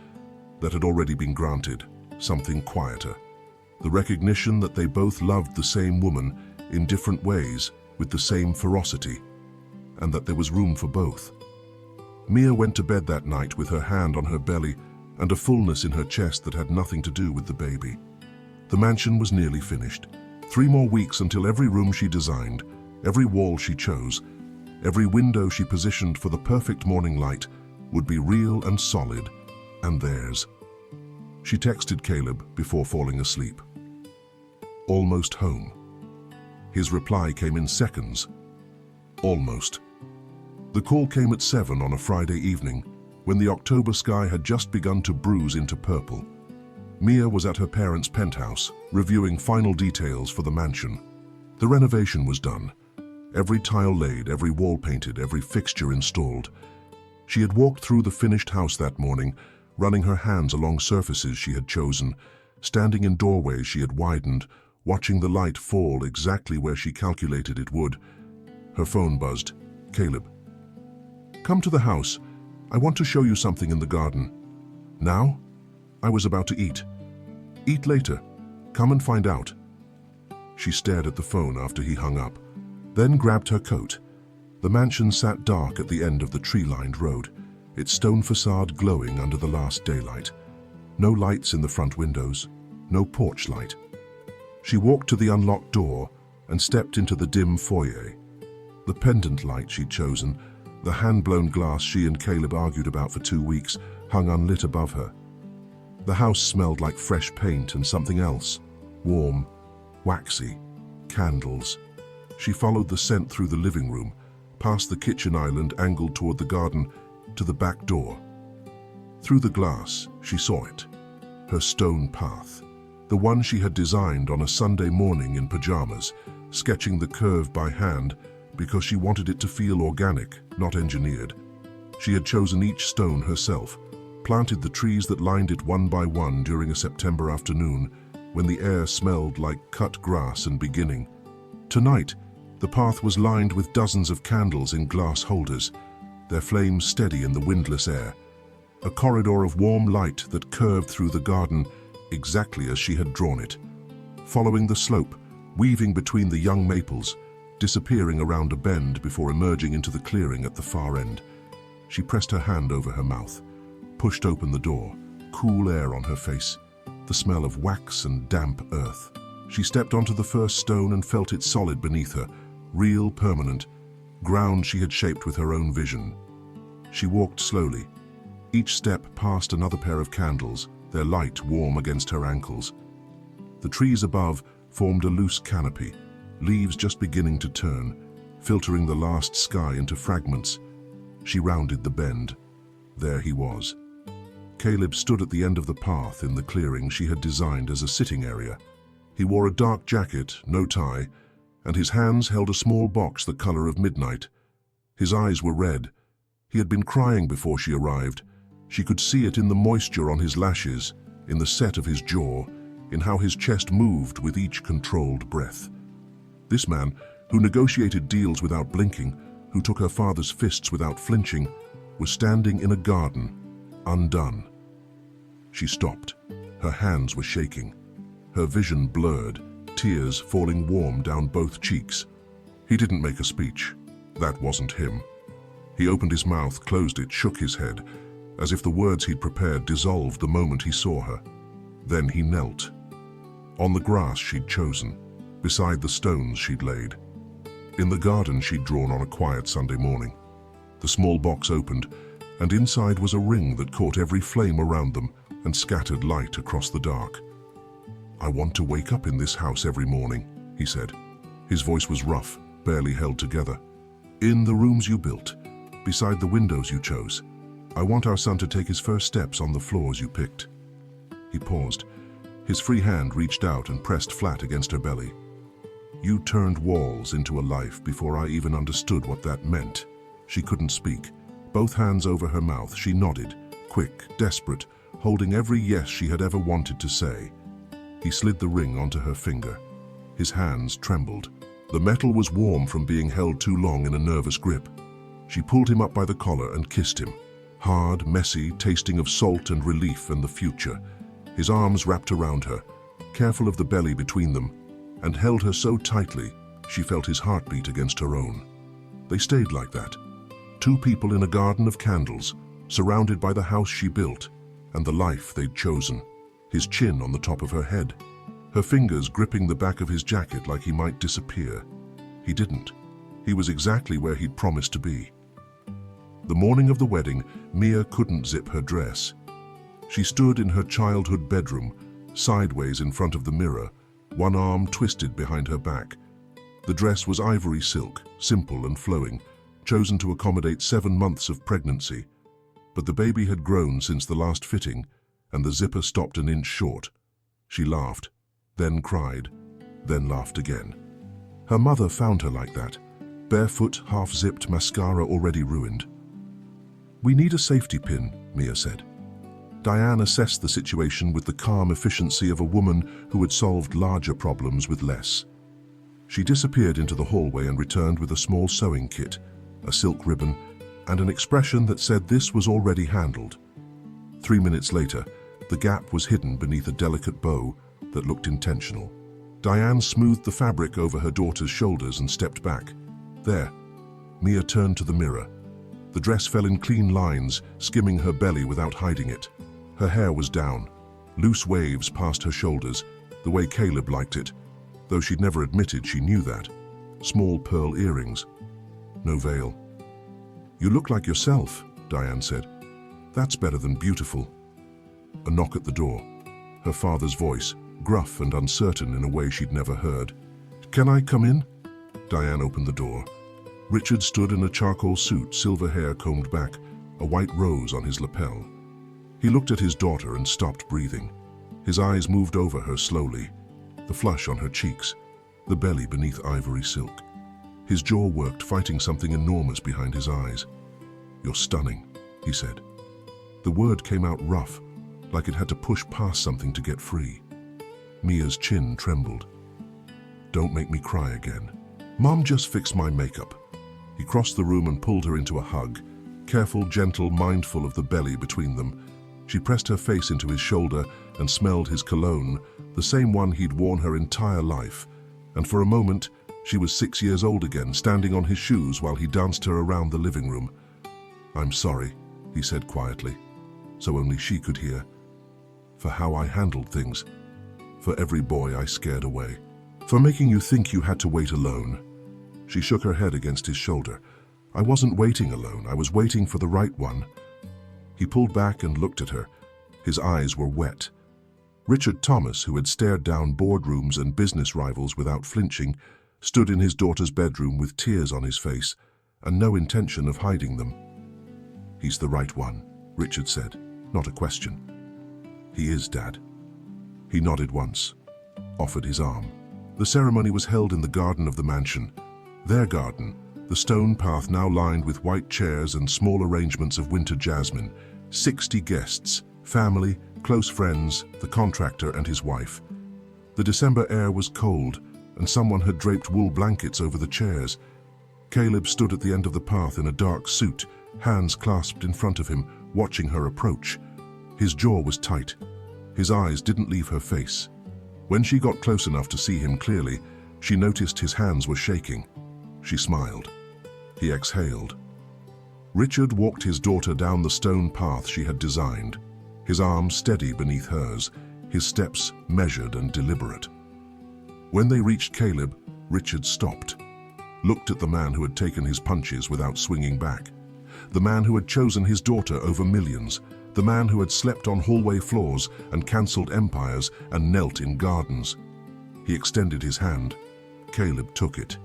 that had already been granted, something quieter. The recognition that they both loved the same woman in different ways with the same ferocity, and that there was room for both. Mia went to bed that night with her hand on her belly and a fullness in her chest that had nothing to do with the baby. The mansion was nearly finished. 3 more weeks until every room she designed, every wall she chose, every window she positioned for the perfect morning light would be real and solid, and theirs. She texted Caleb before falling asleep. "Almost home." His reply came in seconds. "Almost." The call came at 7 on a Friday evening, when the October sky had just begun to bruise into purple. Mia was at her parents' penthouse, reviewing final details for the mansion. The renovation was done. Every tile laid, every wall painted, every fixture installed. She had walked through the finished house that morning, running her hands along surfaces she had chosen, standing in doorways she had widened, watching the light fall exactly where she calculated it would. Her phone buzzed. "Caleb. Come to the house. I want to show you something in the garden." "Now?" "I was about to eat." "Eat later. Come and find out." She stared at the phone after he hung up, then grabbed her coat. The mansion sat dark at the end of the tree-lined road, its stone facade glowing under the last daylight. No lights in the front windows, no porch light. She walked to the unlocked door and stepped into the dim foyer. The pendant light she'd chosen, the hand-blown glass she and Caleb argued about for 2 weeks, hung unlit above her. The house smelled like fresh paint and something else, warm, waxy, candles. She followed the scent through the living room, past the kitchen island angled toward the garden, to the back door. Through the glass, she saw it. Her stone path. The one she had designed on a Sunday morning in pajamas, sketching the curve by hand because she wanted it to feel organic, not engineered. She had chosen each stone herself, planted the trees that lined it one by one during a September afternoon when the air smelled like cut grass and beginning. Tonight, the path was lined with dozens of candles in glass holders, their flames steady in the windless air. A corridor of warm light that curved through the garden exactly as she had drawn it, following the slope, weaving between the young maples, disappearing around a bend before emerging into the clearing at the far end. She pressed her hand over her mouth, pushed open the door, cool air on her face, the smell of wax and damp earth. She stepped onto the first stone and felt it solid beneath her, real, permanent, ground she had shaped with her own vision. She walked slowly, each step past another pair of candles, their light warm against her ankles. The trees above formed a loose canopy, leaves just beginning to turn, filtering the last sky into fragments. She rounded the bend. There he was. Caleb stood at the end of the path in the clearing she had designed as a sitting area. He wore a dark jacket, no tie, and his hands held a small box the color of midnight. His eyes were red. He had been crying before she arrived. She could see it in the moisture on his lashes, in the set of his jaw, in how his chest moved with each controlled breath. This man, who negotiated deals without blinking, who took her father's fists without flinching, was standing in a garden, undone. She stopped. Her hands were shaking. Her vision blurred, tears falling warm down both cheeks. He didn't make a speech. That wasn't him. He opened his mouth, closed it, shook his head, as if the words he'd prepared dissolved the moment he saw her. Then he knelt. On the grass she'd chosen, beside the stones she'd laid. In the garden she'd drawn on a quiet Sunday morning. The small box opened, and inside was a ring that caught every flame around them and scattered light across the dark. "I want to wake up in this house every morning," he said. His voice was rough, barely held together. "In the rooms you built, beside the windows you chose. I want our son to take his first steps on the floors you picked." He paused. His free hand reached out and pressed flat against her belly. "You turned walls into a life before I even understood what that meant." She couldn't speak. Both hands over her mouth, she nodded, quick, desperate, holding every yes she had ever wanted to say. He slid the ring onto her finger. His hands trembled. The metal was warm from being held too long in a nervous grip. She pulled him up by the collar and kissed him. Hard, messy, tasting of salt and relief and the future. His arms wrapped around her, careful of the belly between them, and held her so tightly she felt his heartbeat against her own. They stayed like that. Two people in a garden of candles, surrounded by the house she built and the life they'd chosen. His chin on the top of her head, her fingers gripping the back of his jacket like he might disappear. He didn't. He was exactly where he'd promised to be. The morning of the wedding, Mia couldn't zip her dress. She stood in her childhood bedroom, sideways in front of the mirror, one arm twisted behind her back. The dress was ivory silk, simple and flowing, chosen to accommodate 7 months of pregnancy. But the baby had grown since the last fitting, and the zipper stopped an inch short. She laughed, then cried, then laughed again. Her mother found her like that, barefoot, half-zipped, mascara already ruined. "We need a safety pin," Mia said. Diane assessed the situation with the calm efficiency of a woman who had solved larger problems with less. She disappeared into the hallway and returned with a small sewing kit, a silk ribbon, and an expression that said this was already handled. 3 minutes later, the gap was hidden beneath a delicate bow that looked intentional. Diane smoothed the fabric over her daughter's shoulders and stepped back. There. Mia turned to the mirror. The dress fell in clean lines, skimming her belly without hiding it. Her hair was down, loose waves past her shoulders, the way Caleb liked it, though she'd never admitted she knew that. Small pearl earrings. No veil. "You look like yourself," Diane said. "That's better than beautiful." A knock at the door. Her father's voice, gruff and uncertain in a way she'd never heard. "Can I come in?" Diane opened the door. Richard stood in a charcoal suit, silver hair combed back, a white rose on his lapel. He looked at his daughter and stopped breathing. His eyes moved over her slowly, the flush on her cheeks, the belly beneath ivory silk. His jaw worked, fighting something enormous behind his eyes. "You're stunning," he said. The word came out rough, like it had to push past something to get free. Mia's chin trembled. "Don't make me cry again. Mom just fixed my makeup." He crossed the room and pulled her into a hug, careful, gentle, mindful of the belly between them. She pressed her face into his shoulder and smelled his cologne, the same one he'd worn her entire life. And for a moment, she was 6 years old again, standing on his shoes while he danced her around the living room. "I'm sorry," he said quietly, so only she could hear. "For how I handled things. For every boy I scared away. For making you think you had to wait alone." She shook her head against his shoulder. "I wasn't waiting alone. I was waiting for the right one." He pulled back and looked at her. His eyes were wet. Richard Thomas, who had stared down boardrooms and business rivals without flinching, stood in his daughter's bedroom with tears on his face and no intention of hiding them. "He's the right one," Richard said, not a question. "He is, Dad." He nodded once, offered his arm. The ceremony was held in the garden of the mansion. Their garden, the stone path now lined with white chairs and small arrangements of winter jasmine. 60 guests, family, close friends, the contractor and his wife. The December air was cold, and someone had draped wool blankets over the chairs. Caleb stood at the end of the path in a dark suit, hands clasped in front of him, watching her approach. His jaw was tight. His eyes didn't leave her face. When she got close enough to see him clearly, she noticed his hands were shaking. She smiled. He exhaled. Richard walked his daughter down the stone path she had designed, his arms steady beneath hers, his steps measured and deliberate. When they reached Caleb, Richard stopped, looked at the man who had taken his punches without swinging back, the man who had chosen his daughter over millions, the man who had slept on hallway floors and cancelled empires and knelt in gardens. He extended his hand. Caleb took it.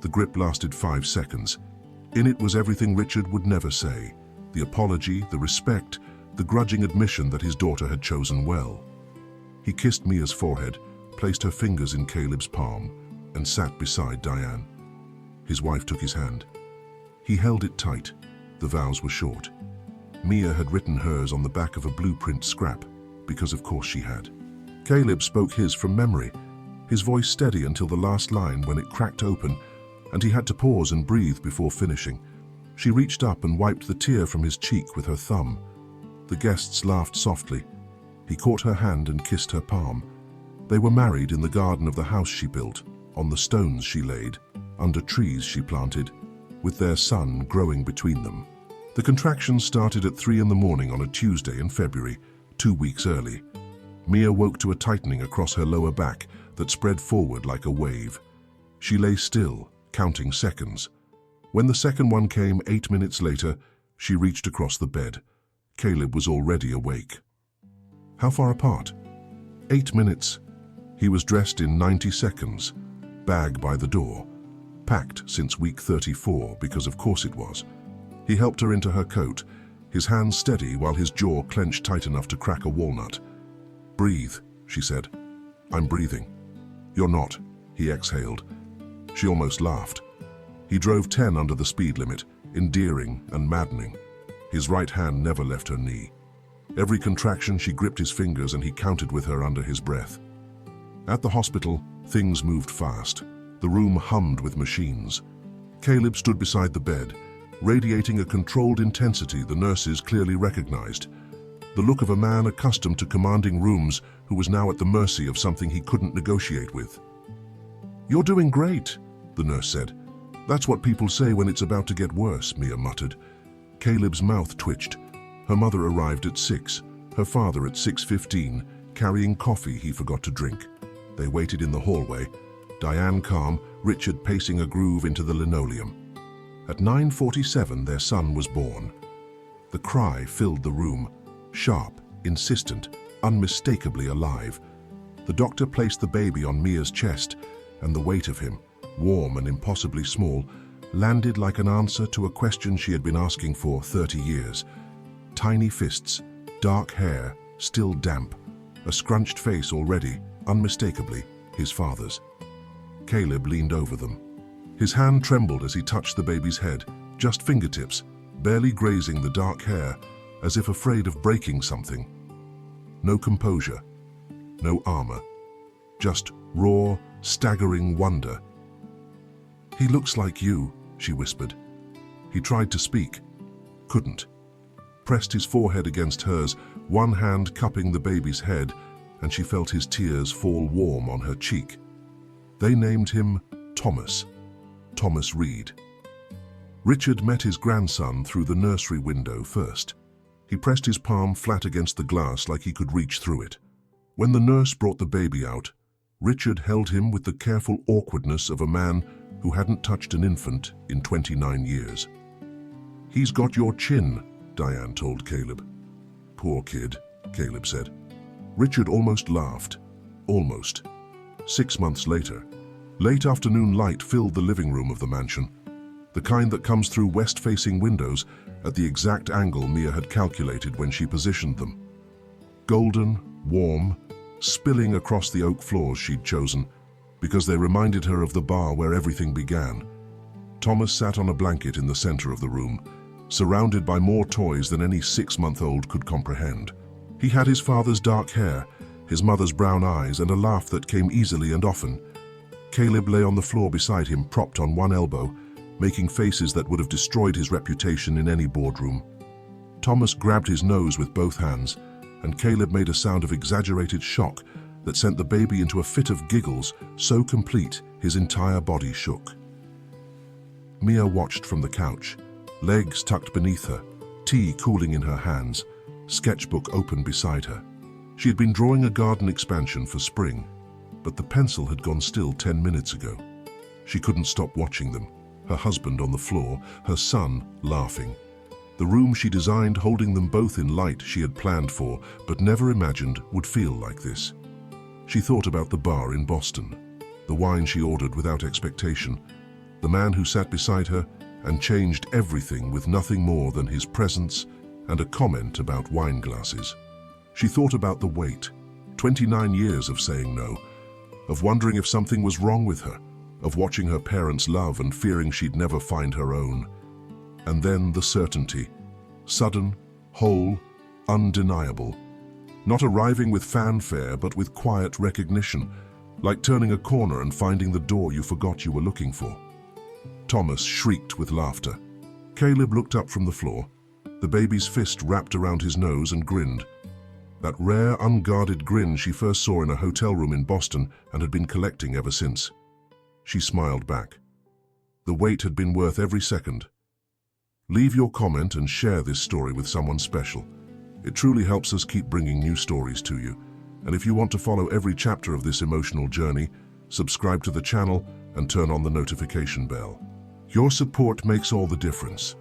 The grip lasted 5 seconds. In it was everything Richard would never say: the apology, the respect, the grudging admission that his daughter had chosen well. He kissed Mia's forehead, placed her fingers in Caleb's palm, and sat beside Diane. His wife took his hand. He held it tight. The vows were short. Mia had written hers on the back of a blueprint scrap, because of course she had. Caleb spoke his from memory, his voice steady until the last line when it cracked open, and he had to pause and breathe before finishing. She reached up and wiped the tear from his cheek with her thumb. The guests laughed softly. He caught her hand and kissed her palm. They were married in the garden of the house she built, on the stones she laid, under trees she planted, with their son growing between them. The contractions started at 3 in the morning on a Tuesday in February, 2 weeks early. Mia woke to a tightening across her lower back that spread forward like a wave. She lay still, counting seconds. When the second one came 8 minutes later, she reached across the bed. Caleb was already awake. How far apart? 8 minutes. He was dressed in 90 seconds, bag by the door, packed since week 34, because of course it was. He helped her into her coat, his hands steady while his jaw clenched tight enough to crack a walnut. "Breathe," she said. "I'm breathing." "You're not," he exhaled. She almost laughed. He drove 10 under the speed limit, endearing and maddening. His right hand never left her knee. Every contraction she gripped his fingers and he counted with her under his breath. At the hospital, things moved fast. The room hummed with machines. Caleb stood beside the bed, radiating a controlled intensity the nurses clearly recognized. The look of a man accustomed to commanding rooms who was now at the mercy of something he couldn't negotiate with. "You're doing great," the nurse said. "That's what people say when it's about to get worse," Mia muttered. Caleb's mouth twitched. Her mother arrived at 6, her father at 6:15, carrying coffee he forgot to drink. They waited in the hallway, Diane calm, Richard pacing a groove into the linoleum. At 9:47, their son was born. The cry filled the room, sharp, insistent, unmistakably alive. The doctor placed the baby on Mia's chest, and the weight of him, warm and impossibly small, landed like an answer to a question she had been asking for 30 years. Tiny fists, dark hair, still damp, a scrunched face already, unmistakably, his father's. Caleb leaned over them. His hand trembled as he touched the baby's head, just fingertips, barely grazing the dark hair, as if afraid of breaking something. No composure, no armor, just raw, staggering wonder. "He looks like you," she whispered. He tried to speak, couldn't. Pressed his forehead against hers, one hand cupping the baby's head, and she felt his tears fall warm on her cheek. They named him Thomas Reed. Richard met his grandson through the nursery window first. He pressed his palm flat against the glass like he could reach through it. When the nurse brought the baby out, Richard held him with the careful awkwardness of a man who hadn't touched an infant in 29 years. "He's got your chin," Diane told Caleb. "Poor kid," Caleb said. Richard almost laughed. Almost. 6 months later, late afternoon light filled the living room of the mansion, the kind that comes through west-facing windows at the exact angle Mia had calculated when she positioned them. Golden, warm, spilling across the oak floors she'd chosen, because they reminded her of the bar where everything began. Thomas sat on a blanket in the center of the room, surrounded by more toys than any 6-month-old could comprehend. He had his father's dark hair, his mother's brown eyes, and a laugh that came easily and often. Caleb lay on the floor beside him, propped on one elbow, making faces that would have destroyed his reputation in any boardroom. Thomas grabbed his nose with both hands, and Caleb made a sound of exaggerated shock that sent the baby into a fit of giggles so complete his entire body shook. Mia watched from the couch, legs tucked beneath her, tea cooling in her hands, sketchbook open beside her. She had been drawing a garden expansion for spring, but the pencil had gone still 10 minutes ago. She couldn't stop watching them, her husband on the floor, her son laughing. The room she designed holding them both in light she had planned for, but never imagined would feel like this. She thought about the bar in Boston, the wine she ordered without expectation, the man who sat beside her and changed everything with nothing more than his presence and a comment about wine glasses. She thought about the wait, 29 years of saying no, of wondering if something was wrong with her, of watching her parents love and fearing she'd never find her own. And then the certainty, sudden, whole, undeniable. Not arriving with fanfare, but with quiet recognition, like turning a corner and finding the door you forgot you were looking for. Thomas shrieked with laughter. Caleb looked up from the floor, the baby's fist wrapped around his nose, and grinned. That rare, unguarded grin she first saw in a hotel room in Boston and had been collecting ever since. She smiled back. The wait had been worth every second. Leave your comment and share this story with someone special. It truly helps us keep bringing new stories to you. And if you want to follow every chapter of this emotional journey, subscribe to the channel and turn on the notification bell. Your support makes all the difference.